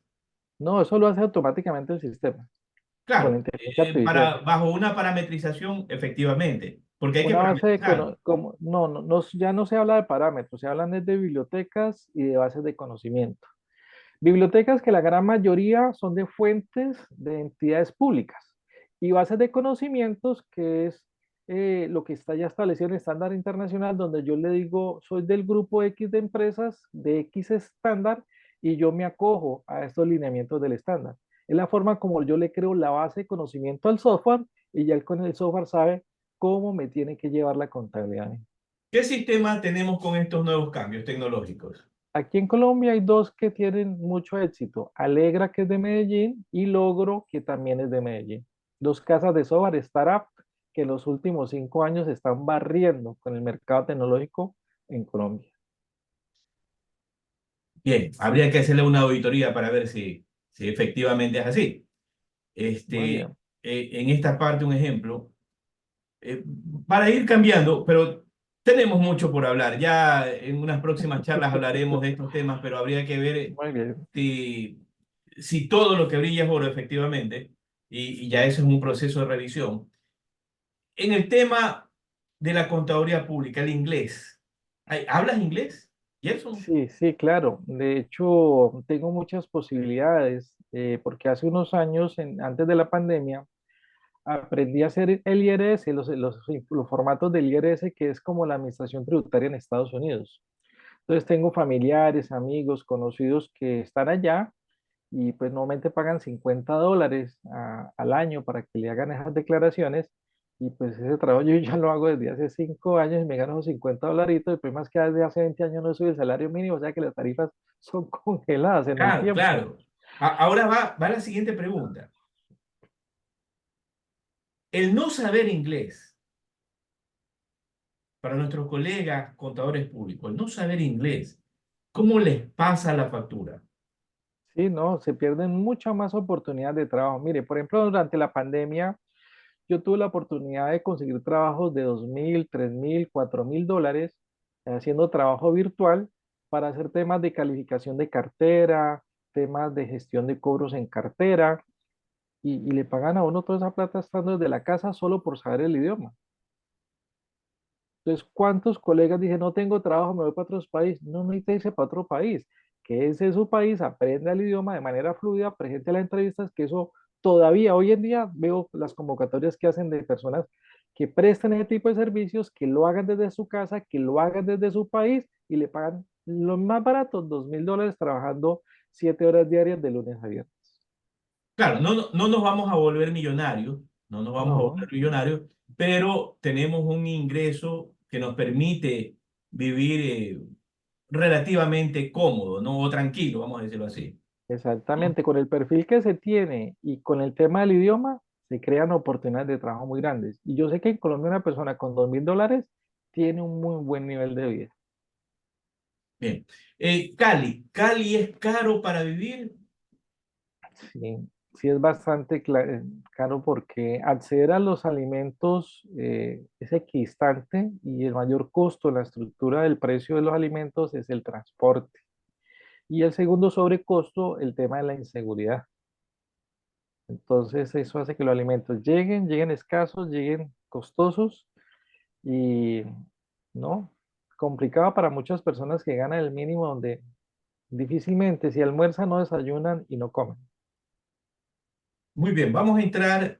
No, eso lo hace automáticamente el sistema con la Claro, inteligencia artificial. bajo una parametrización, efectivamente, porque hay que Una base de, parametrizar. como, no, no, no, ya no se habla de parámetros, se hablan es de bibliotecas y de bases de conocimiento. Bibliotecas que la gran mayoría son de fuentes de entidades públicas y bases de conocimientos que es lo que está ya establecido en el estándar internacional, donde yo le digo, soy del grupo X de empresas de X estándar y yo me acojo a estos lineamientos del estándar. Es la forma como yo le creo la base de conocimiento al software y ya con el software sabe cómo me tiene que llevar la contabilidad. ¿Qué sistema tenemos con estos nuevos cambios tecnológicos? Aquí en Colombia hay dos que tienen mucho éxito. Alegra, que es de Medellín, y Logro, que también es de Medellín. Dos casas de software startup que en los últimos 5 años están barriendo con el mercado tecnológico en Colombia. Bien, habría que hacerle una auditoría para ver si efectivamente es así. Muy Este, bien. en esta parte, un ejemplo, eh, para ir cambiando, pero tenemos mucho por hablar. Ya en unas próximas charlas hablaremos de estos temas, pero habría que ver Muy bien. si, si todo lo que brilla es oro, efectivamente, y ya eso es un proceso de revisión. En el tema de la contaduría pública, el inglés. ¿Hablas inglés, Gerson? Sí, sí, claro. De hecho, tengo muchas posibilidades porque hace unos años, antes de la pandemia, aprendí a hacer el IRS, los formatos del IRS, que es como la administración tributaria en Estados Unidos. Entonces tengo familiares, amigos, conocidos que están allá y pues normalmente pagan $50 al año para que le hagan esas declaraciones y pues ese trabajo yo ya lo hago desde hace 5 años y me gano esos $50 y pues más que desde hace 20 años no sube el salario mínimo, o sea que las tarifas son congeladas en el Claro, tiempo. claro. Ahora va la siguiente pregunta. El no saber inglés para nuestros colegas contadores públicos, el no saber inglés, ¿cómo les pasa la factura? Sí, no, se pierden muchas más oportunidades de trabajo. Mire, por ejemplo, durante la pandemia yo tuve la oportunidad de conseguir trabajos de 2.000, 3.000, $4.000 haciendo trabajo virtual para hacer temas de calificación de cartera, temas de gestión de cobros en cartera y le pagan a uno toda esa plata estando desde la casa solo por saber el idioma. Entonces, ¿cuántos colegas dicen, no tengo trabajo, me voy para otro país? No necesita irse para otro país. Que ese es su país, aprenda el idioma de manera fluida, presente a las entrevistas, que eso todavía hoy en día veo las convocatorias que hacen de personas que prestan ese tipo de servicios, que lo hagan desde su casa, que lo hagan desde su país y le pagan lo más barato, $2.000 trabajando 7 horas diarias de lunes a viernes. Claro, no nos vamos a volver millonarios, no nos vamos a No, volver millonarios, pero tenemos un ingreso que nos permite vivir relativamente cómodo, ¿no? O tranquilo, vamos a decirlo así. ¿No? exactamente, con el perfil que se tiene y con el tema del idioma, se crean oportunidades de trabajo muy grandes. Y yo sé que en Colombia una persona con $2.000 tiene un muy buen nivel de vida. Bien. Cali es caro para vivir. Sí, sí es bastante caro porque acceder a los alimentos es equidistante y el mayor costo en la estructura del precio de los alimentos es el transporte. Y el segundo sobrecosto, el tema de la inseguridad. Entonces eso hace que los alimentos lleguen escasos, lleguen costosos y no, complicado para muchas personas que ganan el mínimo donde difícilmente si almuerzan no desayunan y no comen. Muy bien, vamos a entrar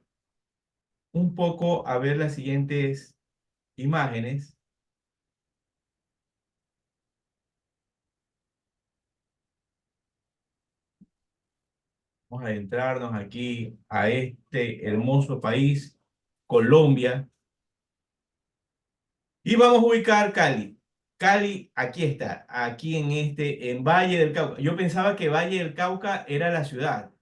un poco a ver las siguientes imágenes. Vamos a adentrarnos aquí a este hermoso país, Colombia, y vamos a ubicar Cali. Cali, aquí está, aquí en Valle del Cauca. Yo pensaba que Valle del Cauca era la ciudad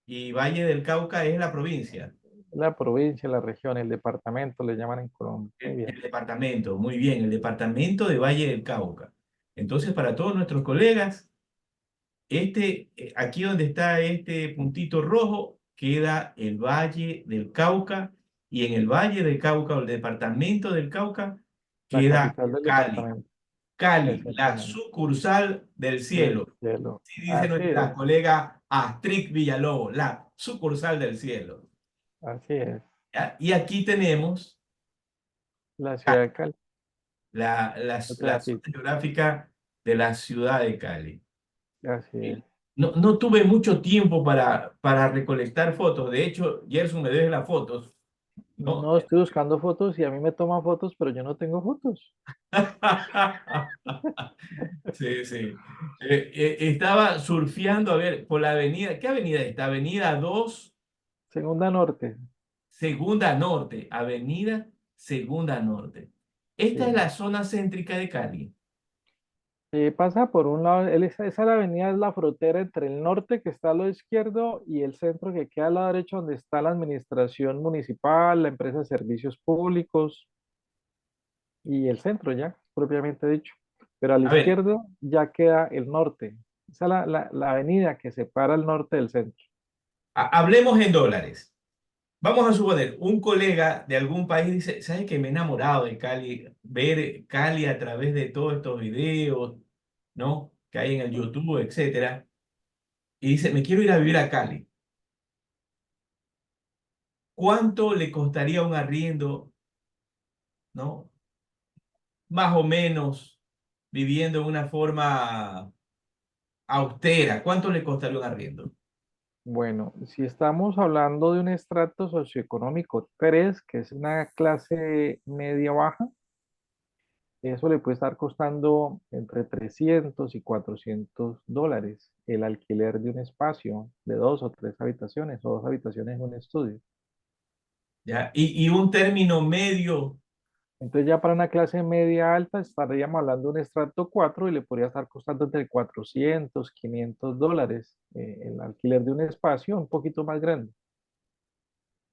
y Valle del Cauca es la provincia, La provincia, la región, el departamento, le llaman en Colombia. Muy bien. el departamento. Muy bien, el departamento de Valle del Cauca. Entonces, para todos nuestros colegas, aquí donde está este puntito rojo, queda el Valle del Cauca, y en el Valle del Cauca, o el departamento del Cauca, La queda capital del Cali. departamento. Cali, la Exactamente. sucursal del Del cielo. cielo. Sí, dice Así es, nuestra colega Astrid Villalobos, la sucursal del cielo. así es. ¿Ya? Y aquí tenemos La Cali, ciudad de Cali. la Otra zona pista. geográfica de la ciudad de Cali. Así es. No tuve mucho tiempo para recolectar fotos. De hecho, Gerson me debe las fotos. ¿No? No estoy buscando fotos y a mí me toman fotos, pero yo no tengo fotos. Sí, sí. Estaba surfeando, a ver, por la avenida. ¿Qué avenida es esta? Avenida 2 Segunda Norte. Segunda Norte. Avenida Segunda Norte. Esta es Sí. la zona céntrica de Cali. Pasa por un lado, esa la avenida es la frontera entre el norte que está a lo izquierdo y el centro que queda al lado derecho donde está la administración municipal, la empresa de servicios públicos y el centro ya, propiamente dicho. Pero a la A ver, izquierda ya queda el norte. Esa es la avenida que separa el norte del centro. hablemos en dólares. Vamos a suponer, un colega de algún país dice, ¿sabes que me he enamorado de Cali? Ver Cali a través de todos estos videos, ¿no? Que hay en el YouTube, etcétera. Y dice, me quiero ir a vivir a Cali. ¿Cuánto le costaría un arriendo, ¿no? Más o menos viviendo de una forma austera. ¿Cuánto le costaría un arriendo? Bueno, si estamos hablando de un estrato socioeconómico 3 que es una clase media-baja, eso le puede estar costando entre 300 y $400 el alquiler de un espacio de 2 o 3 habitaciones o 2 habitaciones en un estudio. ¿Ya? Y un término medio, Entonces ya para una clase media alta estaríamos hablando de un estrato 4 y le podría estar costando entre 400 $500 el alquiler de un espacio un poquito más grande.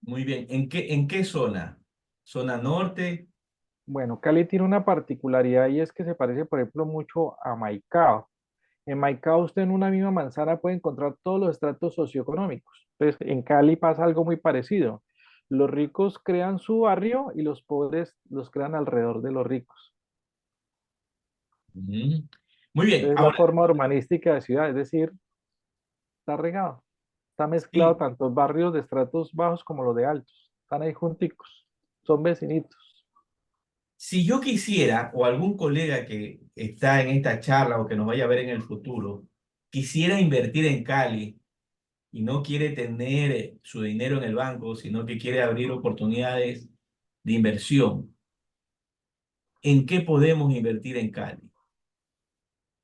muy bien. En qué zona? ¿Zona norte? Bueno, Cali tiene una particularidad y es que se parece, por ejemplo, mucho a Maicao. En Maicao usted en una misma manzana puede encontrar todos los estratos socioeconómicos. Entonces, en Cali pasa algo muy parecido. Los ricos crean su barrio y los pobres los crean alrededor de los ricos. Mm. Muy bien. Entonces, la Ahora, forma urbanística de ciudad, es decir, está regado. Está mezclado sí, tanto barrios de estratos bajos como los de altos. Están ahí junticos. Son vecinitos. si yo quisiera, o algún colega que está en esta charla o que nos vaya a ver en el futuro, quisiera invertir en Cali y no quiere tener su dinero en el banco, sino que quiere abrir oportunidades de inversión, ¿en qué podemos invertir en Cali?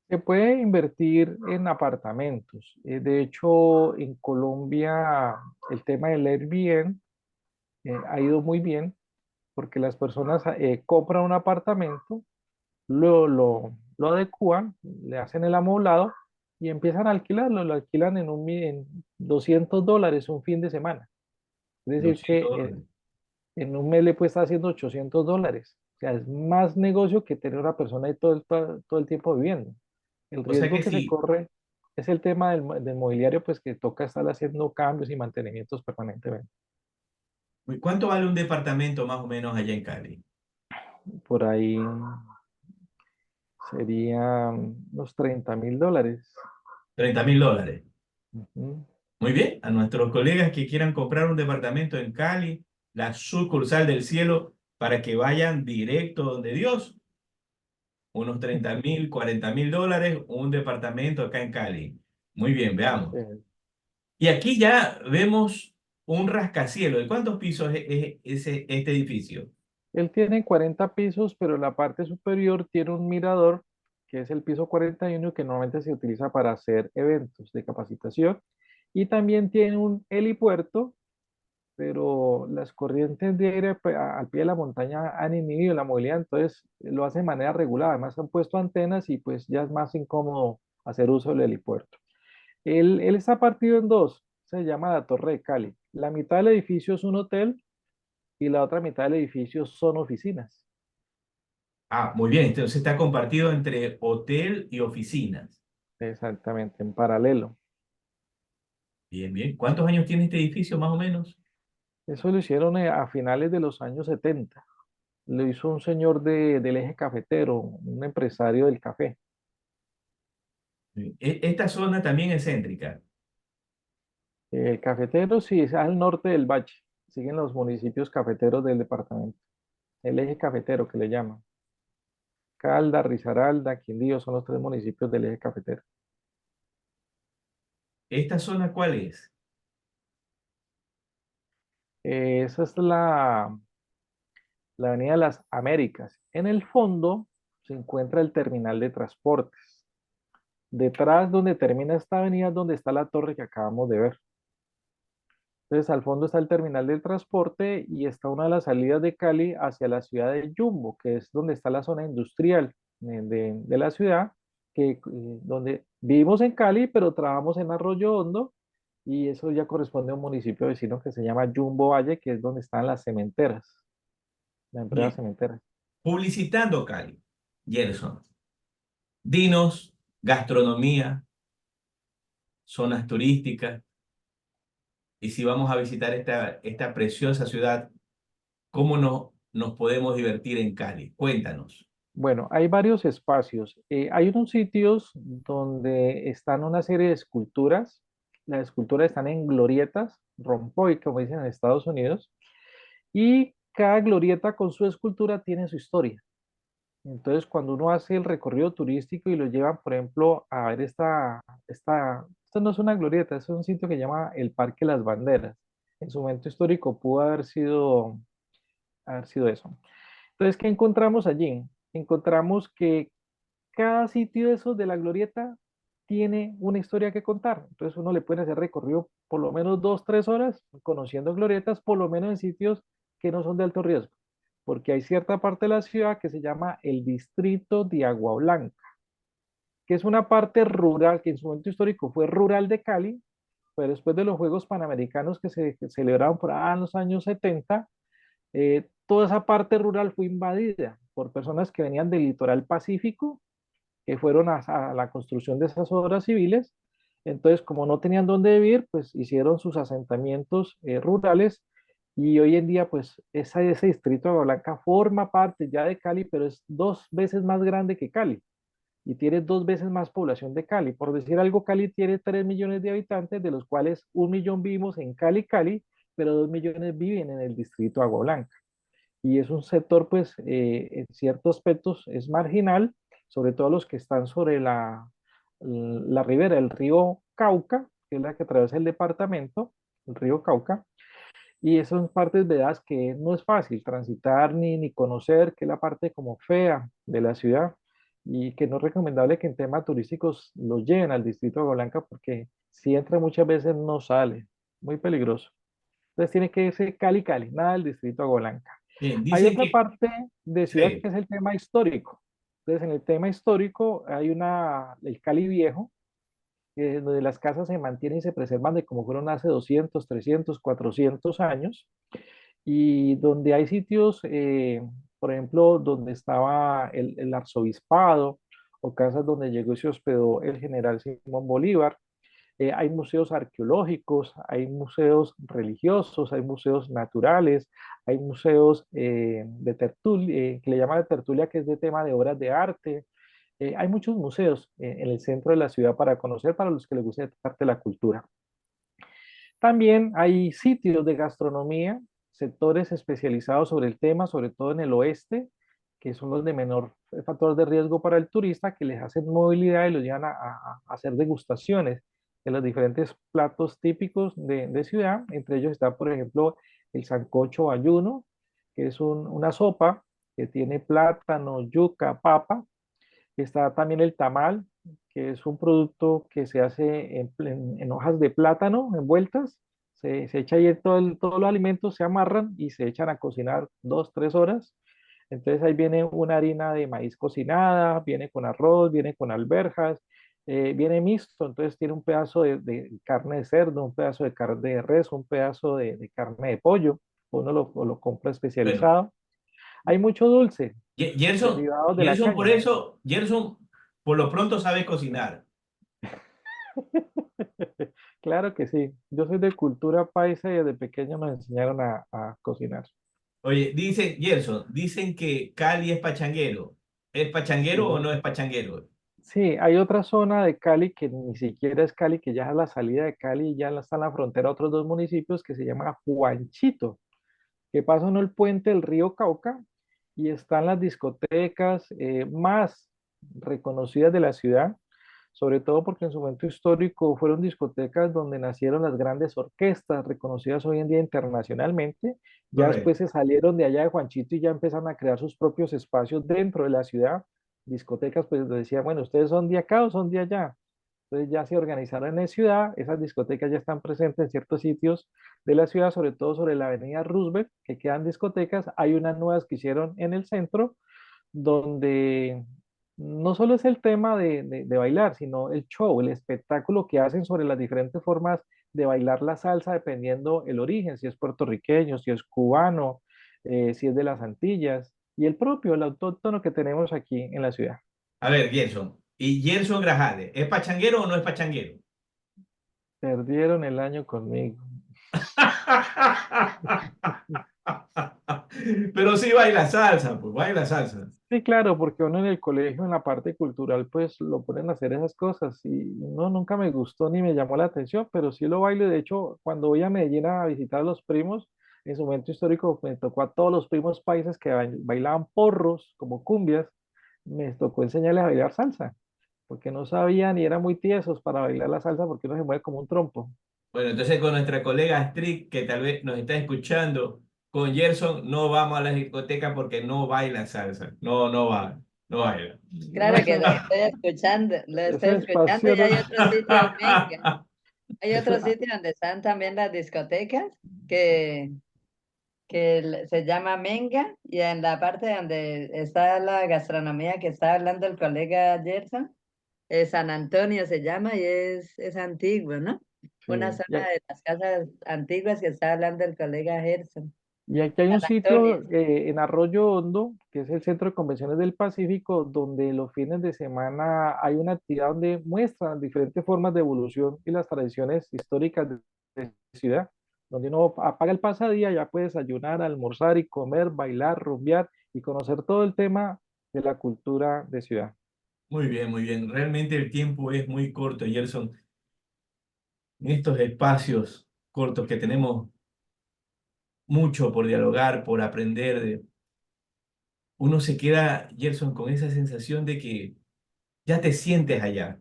Se puede invertir en apartamentos. De hecho, en Colombia el tema del Airbnb ha ido muy bien porque las personas compran un apartamento, lo adecúan, le hacen el amoblado y empiezan a alquilarlo. Lo alquilan en $200 un fin de semana. Es decir, que 200 dólares. en un mes le puede estar haciendo $800. O sea, es más negocio que tener una persona ahí todo el tiempo viviendo. El O sea riesgo que que se sí. corre es el tema del mobiliario, pues que toca estar haciendo cambios y mantenimientos permanentemente. ¿Cuánto vale un departamento más o menos allá en Cali? Por ahí serían unos $30.000. 30.000 dólares. Ujú. Muy bien, a nuestros colegas que quieran comprar un departamento en Cali, la sucursal del cielo, para que vayan directo donde Dios, unos 30.000, 40.000 dólares, un departamento acá en Cali. Muy bien, Así veamos. es. Y aquí ya vemos un rascacielos. ¿De cuántos pisos este edificio? Él tiene 40 pisos, pero en la parte superior tiene un mirador, que es el piso 41, que normalmente se utiliza para hacer eventos de capacitación. Y también tiene un helipuerto, pero las corrientes de aire al pie de la montaña han inhibido la movilidad, entonces lo hace de manera regular. Además han puesto antenas y pues ya es más incómodo hacer uso del helipuerto. Él está partido en dos, se llama la Torre de Cali. La mitad del edificio es un hotel y la otra mitad del edificio son oficinas. Ah, muy bien. Entonces está compartido entre hotel y oficinas. Exactamente, en paralelo. Bien, bien. ¿Cuántos años tiene este edificio más o menos? Eso lo hicieron a finales de los años 70. Lo hizo un señor del eje cafetero, un empresario del café. Esta zona también es céntrica. El cafetero sí es al norte del Valle. Siguen los municipios cafeteros del departamento. El eje cafetero que le llaman. Calda, Risaralda, Quindío son los tres municipios del eje cafetero. ¿Esta zona cuál es? Esa es la Avenida de las Américas. En el fondo se encuentra el terminal de transportes. Detrás, donde termina esta avenida, es donde está la torre que acabamos de ver. Entonces, al fondo está el terminal del transporte y está una de las salidas de Cali hacia la ciudad de Jumbo, que es donde está la zona industrial de la ciudad, donde vivimos en Cali, pero trabajamos en Arroyo Hondo, y eso ya corresponde a un municipio vecino que se llama Jumbo Valle, que es donde están las cementeras, la empresa Bien. cementera. Publicitando Cali. Gerson. Dinos, gastronomía, zonas turísticas. Y si vamos a visitar esta preciosa ciudad, ¿cómo nos podemos divertir en Cali? Cuéntanos. Bueno, hay varios espacios. Hay unos sitios donde están una serie de esculturas. Las esculturas están en glorietas, rompoy, como dicen en Estados Unidos, y cada glorieta con su escultura tiene su historia. Entonces, cuando uno hace el recorrido turístico y lo llevan, por ejemplo, a ver esto no es una glorieta, es un sitio que se llama el Parque Las Banderas. En su momento histórico pudo haber sido eso. Entonces, ¿qué encontramos allí? Encontramos que cada sitio de esos de la glorieta tiene una historia que contar. Entonces uno le puede hacer recorrido por lo menos 2, 3 horas conociendo glorietas, por lo menos en sitios que no son de alto riesgo, porque hay cierta parte de la ciudad que se llama el distrito de Agua Blanca, que es una parte rural, que en su momento histórico fue rural de Cali, pero después de los Juegos Panamericanos que se celebraron por ahí en los años 70, toda esa parte rural fue invadida por personas que venían del litoral pacífico, que fueron a la construcción de esas obras civiles. Entonces, como no tenían dónde vivir, pues hicieron sus asentamientos rurales, y hoy en día, pues ese distrito de Agua Blanca forma parte ya de Cali, pero es 2 veces más grande que Cali y tiene 2 veces más población de Cali. Por decir algo, Cali tiene 3 millones de habitantes, de los cuales 1 millón vivimos en Cali, Cali, pero 2 millones viven en el distrito de Agua Blanca. Y es un sector, pues, en ciertos aspectos es marginal, sobre todo los que están sobre la ribera del río Cauca, que es la que atraviesa el departamento, el río Cauca, y esas son partes vedadas que no es fácil transitar ni conocer, que es la parte como fea de la ciudad, y que no es recomendable que en temas turísticos los lleven al distrito de Agua Blanca, porque si entra muchas veces no sale, muy peligroso. Entonces tiene que irse Cali, Cali, nada del distrito de Agua Blanca. Bien, Hay dicen otra que... parte de ciudad Sí. que es el tema histórico. Entonces, en el tema histórico hay el Cali Viejo, donde las casas se mantienen y se preservan de como fueron hace 200, 300, 400 años, y donde hay sitios, por ejemplo, donde estaba el arzobispado, o casas donde llegó y se hospedó el general Simón Bolívar. Hay museos arqueológicos, hay museos religiosos, hay museos naturales, hay museos de tertulia, que le llaman de tertulia, que es de tema de obras de arte. Hay muchos museos en el centro de la ciudad para conocer, para los que les gusta parte de la cultura. También hay sitios de gastronomía, sectores especializados sobre el tema, sobre todo en el oeste, que son los de menor factor de riesgo para el turista, que les hacen movilidad y los llevan a hacer degustaciones de los diferentes platos típicos de ciudad. Entre ellos está, por ejemplo, el sancocho bayuno, que es una sopa que tiene plátano, yuca, papa. Está también el tamal, que es un producto que se hace en hojas de plátano envueltas. Se echa ahí todos los alimentos, se amarran y se echan a cocinar 2, 3 horas. Entonces ahí viene una harina de maíz cocinada, viene con arroz, viene con alberjas, viene mixto, entonces tiene un pedazo de carne de cerdo, un pedazo de carne de res, un pedazo de carne de pollo, uno lo compra Bueno, especializado. Hay mucho dulce, Gerson, derivados de la Gerson por caña. eso, Gerson por lo pronto sabe cocinar. Claro que sí, yo soy de cultura paisa y desde pequeño nos enseñaron a cocinar. Oye, dicen, Gerson, dicen que Cali es pachanguero. ¿Es pachanguero o Sí. no es pachanguero? Sí, hay otra zona de Cali que ni siquiera es Cali, que ya es la salida de Cali, ya está en la frontera otros dos municipios que se llama Juanchito, que pasa uno el puente del río Cauca y están las discotecas más reconocidas de la ciudad, sobre todo porque en su momento histórico fueron discotecas donde nacieron las grandes orquestas reconocidas hoy en día internacionalmente. Ya después Correcto. se salieron de allá de Juanchito y ya empezaron a crear sus propios espacios dentro de la ciudad. Discotecas, pues decían, bueno, ¿ustedes son de acá o son de allá? Entonces ya se organizaron en la ciudad, esas discotecas ya están presentes en ciertos sitios de la ciudad, sobre todo sobre la avenida Roosevelt, que quedan discotecas. Hay unas nuevas que hicieron en el centro, donde no solo es el tema de bailar, sino el show, el espectáculo que hacen sobre las diferentes formas de bailar la salsa, dependiendo el origen, si es puertorriqueño, si es cubano, si es de las Antillas, y el propio, el autóctono que tenemos aquí en la ciudad. A ver, Gerson. ¿Y Gerson Grajales, es pachanguero o no es pachanguero? Perdieron el año conmigo. Pero sí baila salsa, pues baila salsa. Sí, claro, porque uno en el colegio, en la parte cultural, pues lo ponen a hacer esas cosas y no, nunca me gustó ni me llamó la atención, pero sí lo bailo. De hecho, cuando voy a Medellín a visitar a los primos, en su momento histórico me tocó a todos los primos paisas que bailaban porros como cumbias, me tocó enseñarles a bailar salsa, porque no sabían y eran muy tiesos para bailar la salsa porque uno se mueve como un trompo. Bueno, entonces con nuestra colega Astrid, que tal vez nos está escuchando, con Gerson no vamos a la discoteca porque no baila salsa. No, no va, no baila. No, Claro que lo estoy ese escuchando espacio y no. hay otro sitio, Menga. Hay otro sitio donde están también las discotecas que, se llama Menga y en la parte donde está la gastronomía que está hablando el colega Gerson, San Antonio se llama y es antiguo, ¿no? Sí, Una zona de las casas antiguas que está hablando el colega Gerson. y aquí hay un San Antonio. sitio en Arroyo Hondo, que es el Centro de Convenciones del Pacífico, donde los fines de semana hay una actividad donde muestran diferentes formas de evolución y las tradiciones históricas de ciudad, donde uno apaga el pasadía, ya puede desayunar, almorzar y comer, bailar, rumbear y conocer todo el tema de la cultura de ciudad. Muy bien, muy bien. Realmente el tiempo es muy corto, Gerson. En estos espacios cortos que tenemos mucho por dialogar, por aprender, uno se queda, Gerson, con esa sensación de que ya te sientes allá,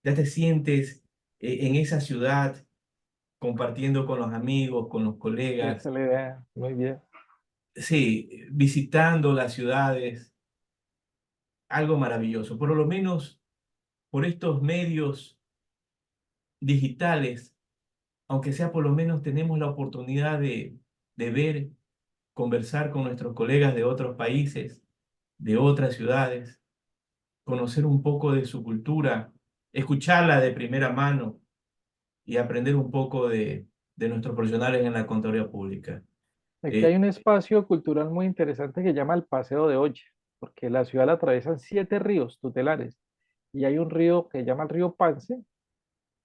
ya te sientes en esa ciudad compartiendo con los amigos, con los Esa colegas, es la idea, muy bien. sí, visitando las ciudades, algo maravilloso. Por lo menos por estos medios digitales, aunque sea por lo menos tenemos la oportunidad de ver, conversar con nuestros colegas de otros países, de otras ciudades, conocer un poco de su cultura, escucharla de primera mano y aprender un poco de nuestros profesionales en la Contraloría Pública. Aquí hay Eh, un espacio cultural muy interesante que llama el Paseo de Olla, porque la ciudad la atraviesan 7 ríos tutelares y hay un río que se llama el río Pance,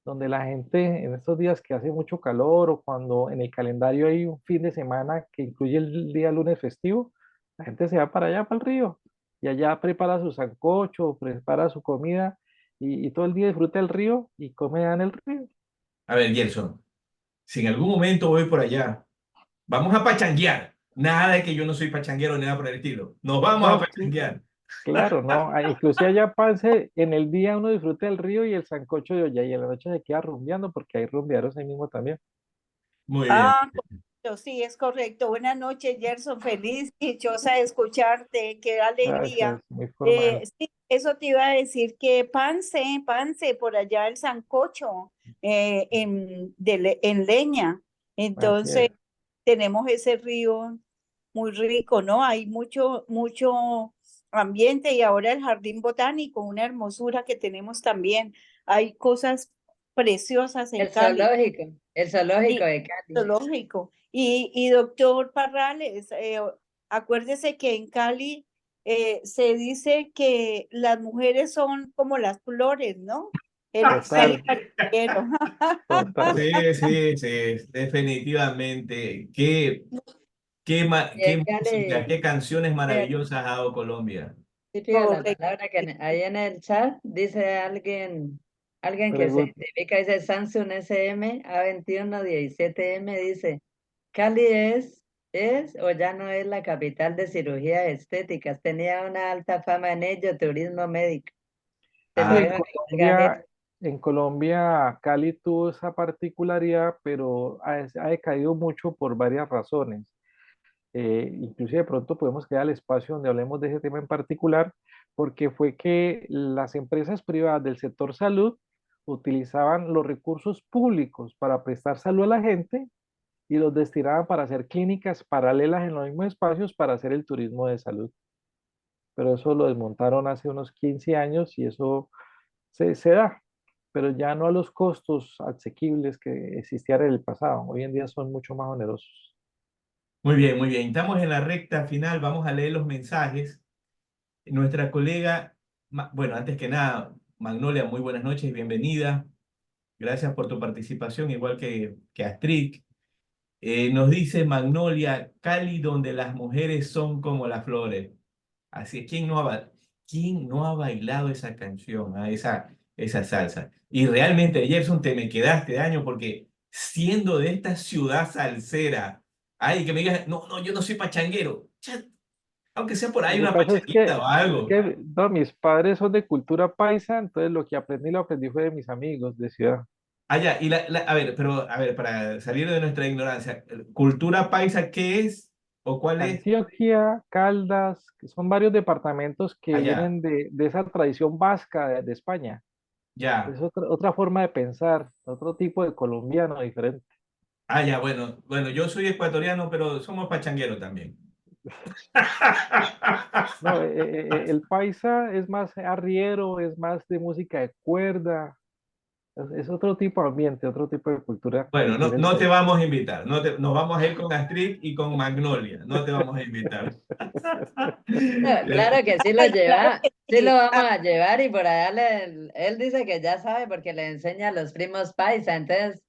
donde la gente en estos días que hace mucho calor o cuando en el calendario hay un fin de semana que incluye el día lunes festivo, la gente se va para allá, para el río, y allá prepara su sancocho, prepara su comida y todo el día disfruta el río y come en el río. a ver, Gerson, si en algún momento voy por allá, vamos a pachanguear. Nada de que yo no soy pachanguero ni nada por el estilo. Nos vamos a No, sí, pachanguear. Claro, ¿no? Inclusive allá pase, en el día uno disfruta del río y el sancocho de olla y en la noche se queda rumbeando porque hay rumbearos ahí mismo también. Muy bien. Ah, correcto, sí, es correcto. Buenas noches, Gerson. Feliz y dichosa de escucharte. Qué alegría. Gracias, muy formal. Sí, eso te iba a decir que Pance, por allá el sancocho en leña. Así Entonces, es. tenemos ese río muy rico, ¿no? Hay mucho ambiente y ahora el jardín botánico, una hermosura que tenemos también. Hay cosas preciosas en Cali. El zoológico Sí, de Cali. zoológico. Y doctor Parrales, acuérdese que en Cali se dice que las mujeres son como las flores, ¿no? El Cali Total, mariquero. total. Sí, sí, sí, definitivamente. Y Qué en música, Cali, qué canciones Cierto, maravillosas ha dado Colombia. sí, fíjate la correcto. palabra que ahí en el chat dice alguien que se Pregunta. identifica, dice Samsung SM A2117M, dice, Cali es o ya no es la capital de cirugías estéticas, tenía una alta fama en ello, turismo médico. Se lo Sí, Ah, dejo que valga Ger. En Colombia, Cali tuvo esa particularidad, pero ha decaído mucho por varias razones. Inclusive de pronto podemos crear el espacio donde hablemos de ese tema en particular, porque fue que las empresas privadas del sector salud utilizaban los recursos públicos para prestar salud a la gente y los destinaban para hacer clínicas paralelas en los mismos espacios para hacer el turismo de salud. Pero eso lo desmontaron hace unos 15 años y eso se da, pero ya no a los costos asequibles que existían en el pasado. Hoy en día son mucho más onerosos. muy bien, muy bien. Estamos en la recta final, vamos a leer los mensajes. Nuestra colega, bueno, antes que nada, Magnolia, muy buenas noches y bienvenida. Gracias por tu participación, igual que Astrid. Nos dice Magnolia, Cali, donde las mujeres son como las flores. Así es, quién no ha bailado esa canción, esa salsa? Y realmente, Jefferson, te me quedaste de año porque siendo de esta ciudad salsera, ay, que me digas, no, no, yo no soy pachanguero. Aunque sea por Lo ahí que una pasa es pachanguita o algo. no, mis padres son de cultura paisa, entonces lo aprendí fue de mis amigos de ciudad. Ah, ya, y a ver, pero, a ver, para salir de nuestra ignorancia, ¿cultura paisa qué es? ¿O cuál es? Antioquia, Caldas, que son varios departamentos que Allá, vienen de esa tradición vasca de España. ya. Es otra forma de pensar, otro tipo de colombiano diferente. Ah, ya, bueno, bueno, yo soy ecuatoriano, pero somos pachangueros también. No, el paisa es más arriero, es más de música de cuerda, es otro tipo de ambiente, otro tipo de cultura que Bueno, no, tiene el no te país. vamos a invitar, nos vamos a ir con Astrid y con Magnolia, no te vamos a invitar. No, claro que sí lo Ay, claro lleva, que sí lo sí. vamos a llevar y por allá él dice que ya sabe porque le enseña a los primos paisa, entonces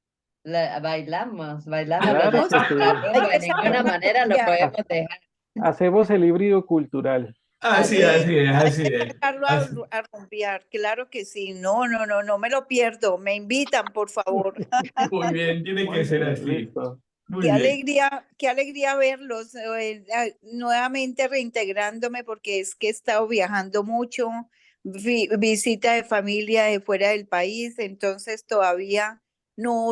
bailamos los Claro dos Vamos, que la sí. hay rumba, de que saber ninguna manera lo bailar. podemos dejar. Hacemos el híbrido cultural. Así, Así, así es, Hay así que es. sacarlo Así. a rumbear, claro que sí. No me lo pierdo. Me invitan, por favor. Muy bien, tiene que ser así. Listo. Muy bien. Qué alegría verlos nuevamente reintegrándome porque es que he estado viajando mucho, visita de familia de fuera del país, entonces todavía no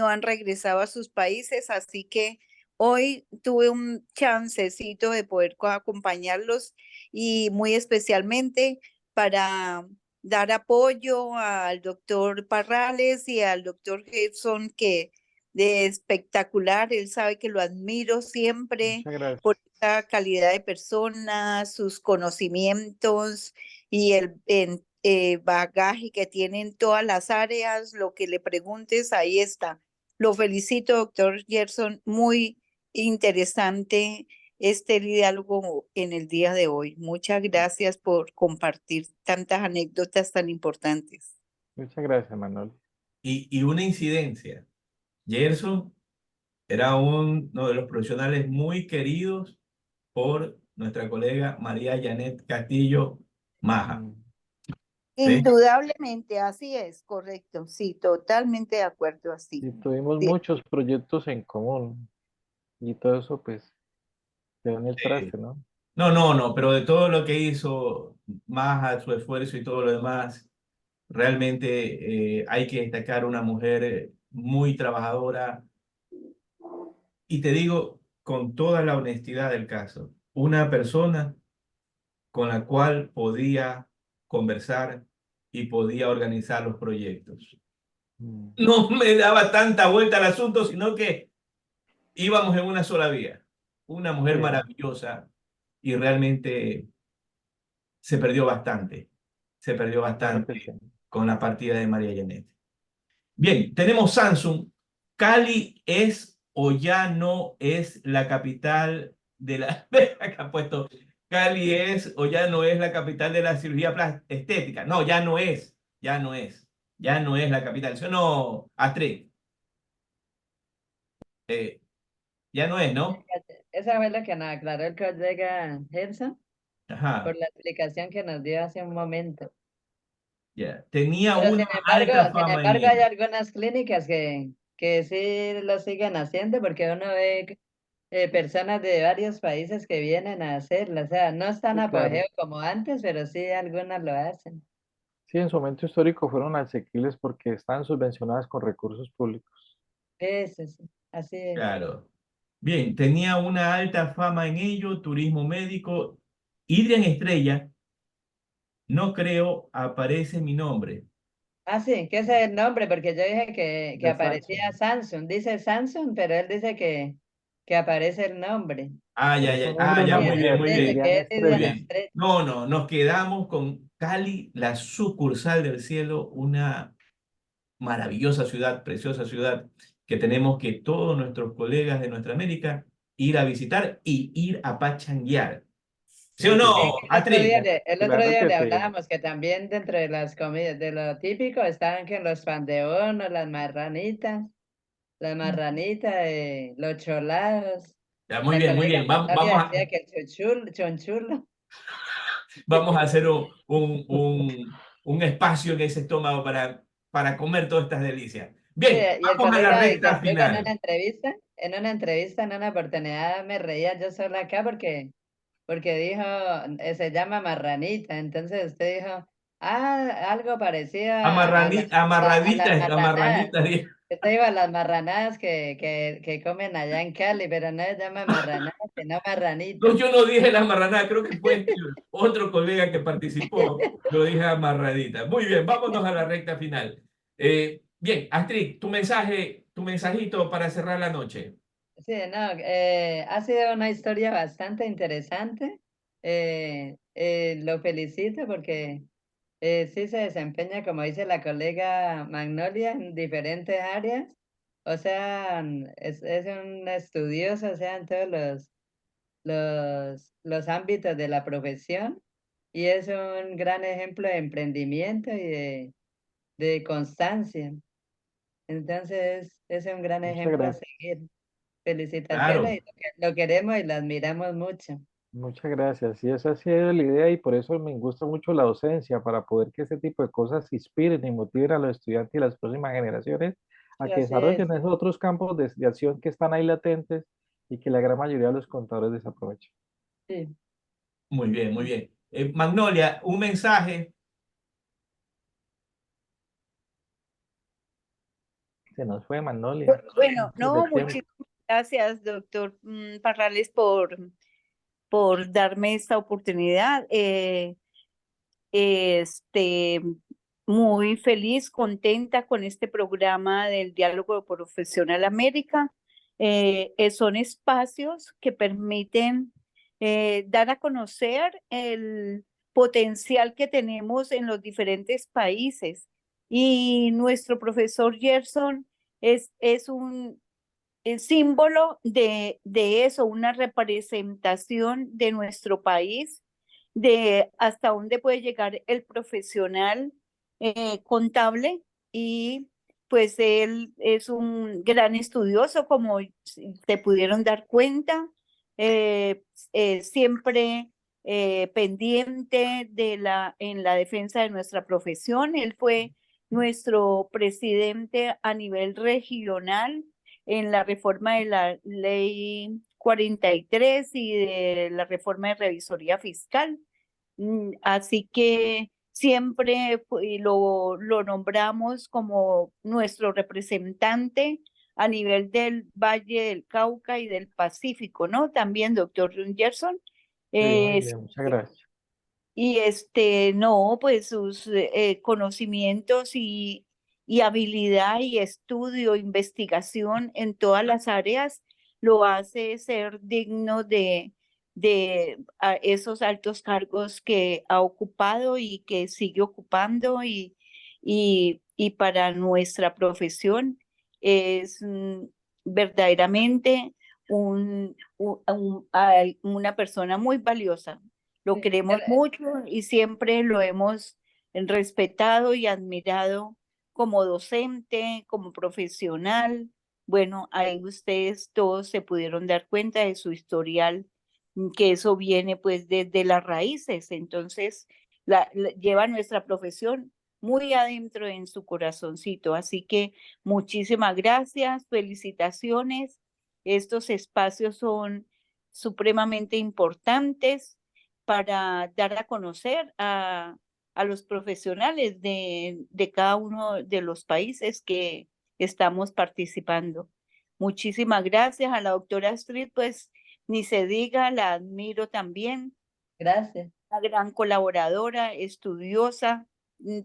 han regresado a sus países, así que hoy tuve un chancecito de poder acompañarlos y muy especialmente para dar apoyo al doctor Parrales y al doctor Gerson que de espectacular. Él sabe que lo admiro siempre Muchas gracias. por esa calidad de persona, sus conocimientos y el bagaje que tiene en todas las áreas. Lo que le preguntes, ahí está. Lo felicito, doctor Gerson. Muy interesante este diálogo en el día de hoy. Muchas gracias por compartir tantas anécdotas tan importantes. Muchas gracias, Manuel. Y una incidencia. Gerson era uno de los profesionales muy queridos por nuestra colega María Janet Castillo Maja. Mm. ¿Sí? Indudablemente, así es, correcto. Sí, totalmente de acuerdo así. Y tuvimos Sí, muchos proyectos en común y todo eso pues quedó en el Sí. traste, ¿no? No, pero de todo lo que hizo, más a su esfuerzo y todo lo demás, realmente hay que destacar una mujer muy trabajadora y te digo con toda la honestidad del caso, una persona con la cual podía conversar y podía organizar los proyectos. Mm, No me daba tanta vuelta al asunto, sino que íbamos en una sola vía. Una mujer sí, maravillosa y realmente se perdió claro que sí. bastante con la partida de María Janet. Bien, tenemos Samsung. ¿Cali es o ya no es la capital de la... Acá ha puesto, Cali es o ya no es la capital de la cirugía estética. No, ya no es la capital. Eso no, Astrid, eh, ya no es, ¿no? Esa fue lo que nos aclaró el colega Gerson por Ajá, la explicación que nos dio hace un momento. ya. Tenía Pero una alta sin fama en embargo, hay ella. algunas clínicas que sí lo siguen haciendo porque uno ve personas de varios países que vienen a hacerlo. O sea, no es tan Sí, claro. apogeo como antes, pero sí algunas lo hacen. Sí, en su momento histórico fueron asequibles porque están subvencionadas con recursos públicos. Eso sí, así es. Claro. Bien, tenía una alta fama en ello, turismo médico. Idrian Estrella, no creo, aparece mi nombre. Ah, sí, que ese es el nombre, porque yo dije que De aparecía Samsung. Samsung. Dice Samsung, pero él dice que aparece el nombre. Pero su Ah, nombre es ya, una Lidiana mujer, muy Estrella, bien. Liliana que es Lidiana Estrella. Bien. Estrella. No, nos quedamos con Cali, la sucursal del cielo, una maravillosa ciudad, preciosa ciudad, que tenemos que todos nuestros colegas de nuestra América ir a visitar y ir a pachanguear. ¿Sí o Sí, sí, no, sí. Astrid? El otro Claro día que le sí. hablábamos que también dentro de las comidas, de lo típico, estaban que los pan de bono, las marranitas, los cholados. Ya, muy La bien, muy colega bien. Magnolia decía que el chonchulo. Vamos a hacer un espacio en ese estómago para comer todas estas delicias. Sí, Bien, y el vamos a la colega recta Ignacio que final. en una oportunidad me reía yo sola acá porque dijo, se llama marranita, entonces usted dijo, algo parecido a las marranadas. Amarranita. Usted iba a las marranadas que comen allá en Cali, pero no se llama marranadas, sino No, marranita. yo no dije la amarranada, creo que fue otro colega que participó. Yo dije amarradita. Muy bien, vámonos a la recta final. Bien, Astrid, tu mensajito para cerrar la noche. Sí, no, ha sido una historia bastante interesante. Lo felicito porque sí se desempeña, como dice la colega Magnolia, en diferentes áreas. O sea, es un estudioso, o sea, en todos los ámbitos de la profesión y es un gran ejemplo de emprendimiento y de constancia. Entonces, es un gran Muchas ejemplo a gracias. seguir. Felicitaciones y Claro, lo queremos y lo admiramos mucho. Muchas gracias. Y esa ha sido la idea y por eso me gusta mucho la docencia, para poder que este tipo de cosas inspiren y motiven a los estudiantes y las próximas generaciones a Sí, que así es. desarrollen esos otros campos de acción que están ahí latentes y que la gran mayoría de los contadores desaprovechan. Sí. muy bien, muy bien. Magnolia, un mensaje. Se nos fue Magnolia. Bueno, Antes de no, tiempo. muchísimas gracias, doctor Parrales, por darme esta oportunidad. Este, muy feliz, contenta con este programa del Diálogo Profesional América. Son espacios que permiten dar a conocer el potencial que tenemos en los diferentes países. Y nuestro profesor Gerson es un símbolo de eso, una representación de nuestro país, de hasta dónde puede llegar el profesional contable. Y pues él es un gran estudioso, como se pudieron dar cuenta, eh, siempre pendiente en la defensa de nuestra profesión. Él fue nuestro presidente a nivel regional en la reforma de la ley 43 y de la reforma de revisoría fiscal. Así que siempre lo nombramos como nuestro representante a nivel del Valle del Cauca y del Pacífico, ¿no? También, doctor Gerson. Sí, muy bien, muchas gracias. Y no, pues sus conocimientos y habilidad y estudio, investigación en todas las áreas lo hace ser digno de esos altos cargos que ha ocupado y que sigue ocupando y para nuestra profesión es verdaderamente una persona muy valiosa. Lo Sí, queremos mucho y siempre lo hemos respetado y admirado como docente, como profesional. Bueno, ahí ustedes todos se pudieron dar cuenta de su historial, que eso viene pues desde las raíces. Entonces, lleva nuestra profesión muy adentro en su corazoncito. Así que muchísimas gracias, felicitaciones. Estos espacios son supremamente importantes para dar a conocer a los profesionales de cada uno de los países que estamos participando. Muchísimas gracias a la doctora Astrid, pues ni se diga, la admiro también, Gracias. una gran colaboradora, estudiosa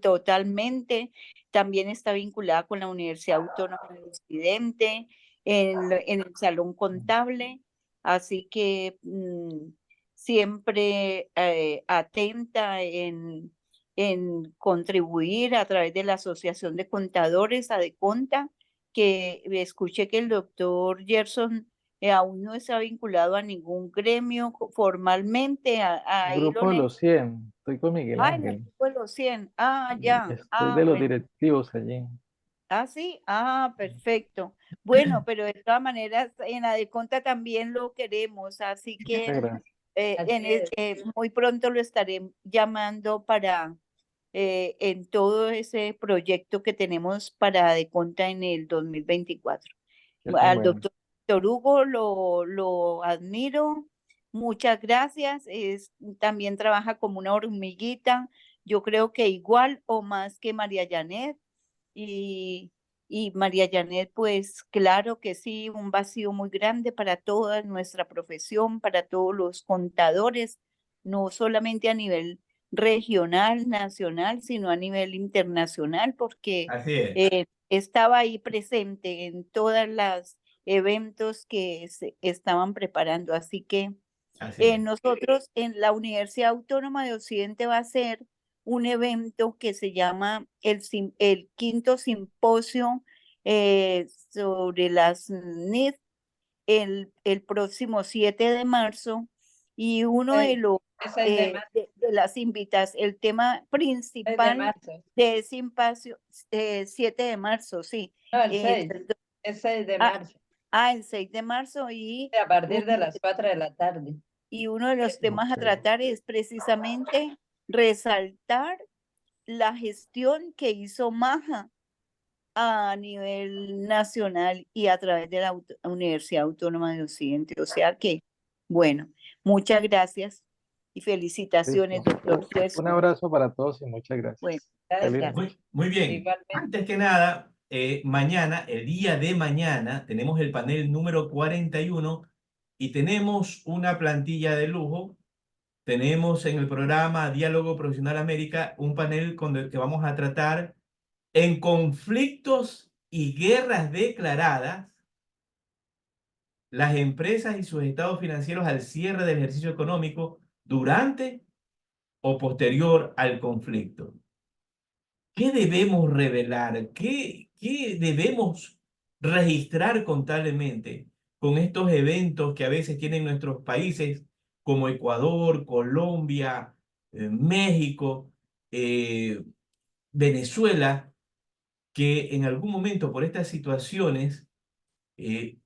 totalmente. También está vinculada con la Universidad Autónoma de Occidente, en el Salón Contable. Así que siempre atenta en contribuir a través de la Asociación de Contadores, ADECONTA, que escuché que el doctor Gerson aún no está vinculado a ningún gremio formalmente. Ahí lo Grupo de los 100, estoy con Miguel en el Ángel. grupo de los 100. Y Ya. estoy de los Bueno. directivos allí. Sí. Perfecto. Bueno, pero de todas maneras, en Adeconta también lo queremos, así que Muchas gracias. Así es. muy pronto lo estaré llamando para en todo ese proyecto que tenemos para Adeconta en el 2024. Que tan Al bueno. doctor Hugo lo admiro. Muchas gracias. También trabaja como una hormiguita. Yo creo que igual o más que María Janet. Y, y María Janet, pues claro que sí, un vacío muy grande para toda nuestra profesión, para todos los contadores, no solamente a nivel regional, nacional, sino a nivel internacional, porque Así es. estaba ahí presente en todos los eventos que se estaban preparando. Así que Así es. nosotros en la Universidad Autónoma de Occidente va a ser un evento que se llama el quinto simposio sobre las NIF el próximo 7 de marzo y uno de los Es 6 de marzo. de las invitas, el tema 6 de principal marzo. de ese simposio, 7 de marzo, sí. No, el 6. Entonces, Es 6 de ah, marzo. el 6 de marzo y A partir de las 4 de la tarde. y uno de los temas a Ok. tratar es precisamente resaltar la gestión que hizo Maja a nivel nacional y a través de la Universidad Autónoma de Occidente. O sea que, bueno, muchas gracias y felicitaciones, Listo. doctor Gerson. Un abrazo para todos y muchas gracias. Bueno, Feliz Gracias. noche. Muy bien. Igualmente. Antes que nada, mañana, el día de mañana, tenemos el panel número 41 y tenemos una plantilla de lujo. Tenemos en el programa Diálogo Profesional América un panel con el que vamos a tratar en conflictos y guerras declaradas, las empresas y sus estados financieros al cierre del ejercicio económico durante o posterior al conflicto. ¿Qué debemos revelar? ¿Qué debemos registrar contablemente con estos eventos que a veces tienen nuestros países como Ecuador, Colombia, México, Venezuela, que en algún momento por estas situaciones eh,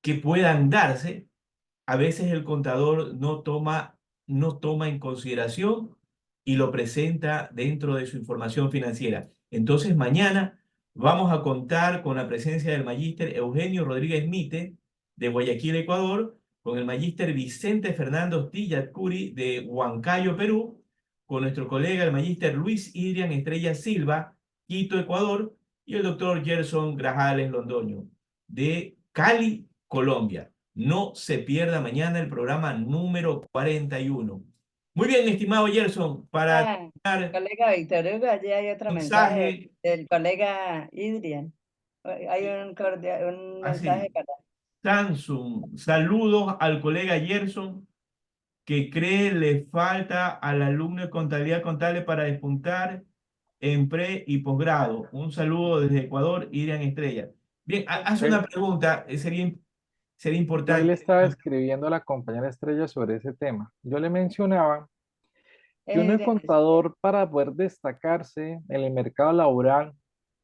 que puedan darse, a veces el contador no toma en consideración y lo presenta dentro de su información financiera. Entonces, mañana vamos a contar con la presencia del magíster Eugenio Rodríguez Mite, de Guayaquil, Ecuador, con el magíster Vicente Fernando Tilla Curi de Huancayo, Perú, con nuestro colega el magíster Luis Idrian Estrella Silva, Quito, Ecuador, y el doctor Gerson Grajales Londoño, de Cali, Colombia. No se pierda mañana el programa número 41. Muy bien, estimado Gerson, para terminar, Colega Víctor Hugo, allí hay otro mensaje mensaje, del colega Idrian. Hay un mensaje así, para... Samsung, saludos al colega Gerson, que cree le falta al alumno de contabilidad contable para despuntar en pre y posgrado. Un saludo desde Ecuador, Irian Estrella. Bien, hace una pregunta, sería Yo ahí le importante. estaba escribiendo a la compañera Estrella sobre ese tema. Yo le mencionaba que uno es Idrian, contador para poder destacarse en el mercado laboral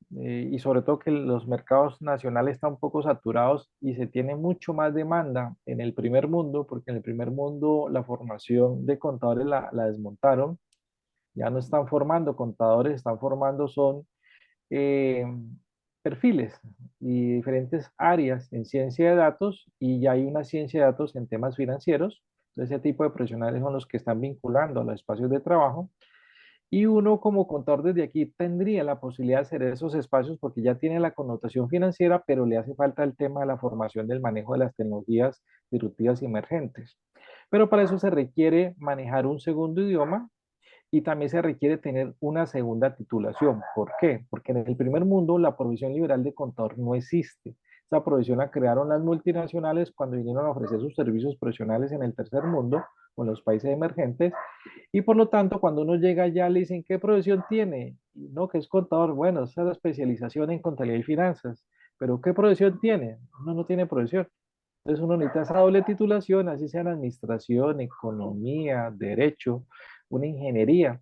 y sobre todo que los mercados nacionales están un poco saturados y se tiene mucho más demanda en el primer mundo, porque en el primer mundo la formación de contadores la desmontaron, ya no están formando contadores, están formando son eh, perfiles y diferentes áreas en ciencia de datos y ya hay una ciencia de datos en temas financieros. Entonces, ese tipo de profesionales son los que están vinculando a los espacios de trabajo y uno como contador desde aquí tendría la posibilidad de hacer esos espacios porque ya tiene la connotación financiera, pero le hace falta el tema de la formación del manejo de las tecnologías disruptivas y emergentes. Pero para eso se requiere manejar un segundo idioma y también se requiere tener una segunda titulación. ¿Por qué? Porque en el primer mundo la provisión liberal de contador no existe. Esa provisión la crearon las multinacionales cuando vinieron a ofrecer sus servicios profesionales en el tercer mundo o en los países emergentes. Y por lo tanto, cuando uno llega allá, le dicen, ¿qué profesión tiene? No, que es contador. Bueno, esa es la especialización en contabilidad y finanzas. ¿Pero qué profesión tiene? Uno no tiene profesión. Entonces uno necesita esa doble titulación, así sea en administración, economía, derecho, una ingeniería,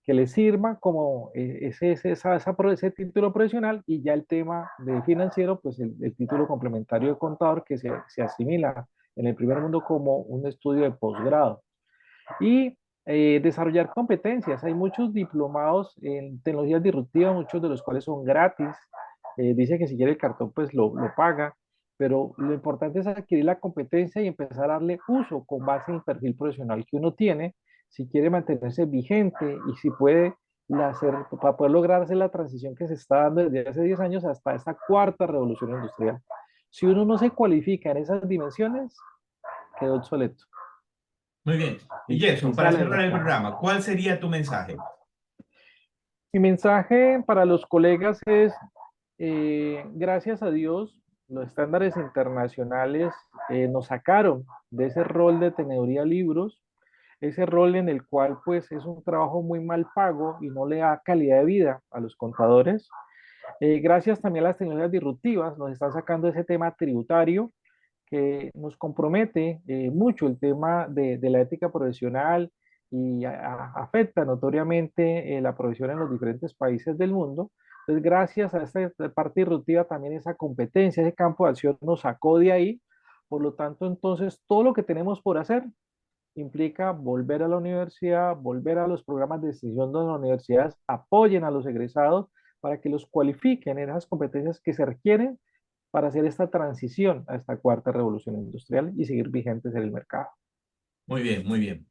que le sirva como ese título profesional y ya el tema de financiero, pues el título complementario de contador que se asimila en el primer mundo como un estudio de posgrado. Y desarrollar competencias. Hay muchos diplomados en tecnologías disruptivas, muchos de los cuales son gratis. Dice que si quiere el cartón, pues lo paga. Pero lo importante es adquirir la competencia y empezar a darle uso con base en el perfil profesional que uno tiene, si quiere mantenerse vigente y si puede hacer, para poder lograrse la transición que se está dando desde hace 10 años hasta esta cuarta revolución industrial. Si uno no se cualifica en esas dimensiones, quedó obsoleto. Muy bien. Y Gerson, Esa para es la cerrar el ventaja. programa, ¿cuál sería tu mensaje? Mi mensaje para los colegas es, gracias a Dios, los estándares internacionales nos sacaron de ese rol de teneduría de libros, ese rol en el cual pues es un trabajo muy mal pago y no le da calidad de vida a los contadores. Gracias también a las tecnologías disruptivas, nos están sacando ese tema tributario que nos compromete mucho el tema de la ética profesional y afecta notoriamente la profesión en los diferentes países del mundo. Entonces, gracias a esta parte disruptiva, también esa competencia, ese campo de acción nos sacó de ahí. Por lo tanto, entonces, todo lo que tenemos por hacer implica volver a la universidad, volver a los programas de decisión donde las universidades apoyen a los egresados para que los cualifiquen en esas competencias que se requieren para hacer esta transición a esta cuarta revolución industrial y seguir vigentes en el mercado. Muy bien, muy bien.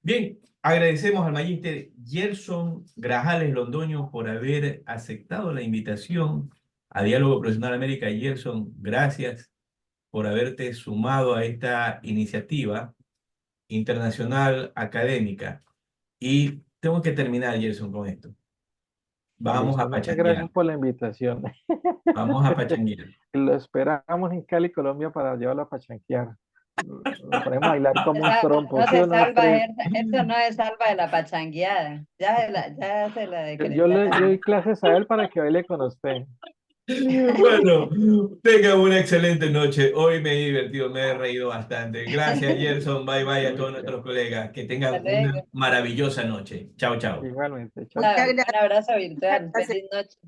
Bien, agradecemos al magíster Gerson Grajales Londoño por haber aceptado la invitación a Diálogo Profesional América. Gerson, gracias por haberte sumado a esta iniciativa internacional académica. Y tengo que terminar, Gerson, con esto. Vamos Listo, a muchas gracias pachanguear. por la invitación. Vamos a pachanguear. Lo esperamos en Cali, Colombia, para llevarlo a pachanquear. Lo ponemos a bailar como un Esa trompo, no ¿sí se o no, salva, Fred? eso no es salva de la pachangueada. Ya se la Yo decretaron. doy clases a él para que baile con usted. Bueno, tengan una excelente noche. Hoy me he divertido, me he reído bastante. Gracias, Gerson. Bye bye a todos nuestros colegas. Que Hasta tengan una luego. maravillosa noche. Chao, chao. Igualmente, chao, Muchas chao. Un abrazo virtual. gracias. Feliz noche.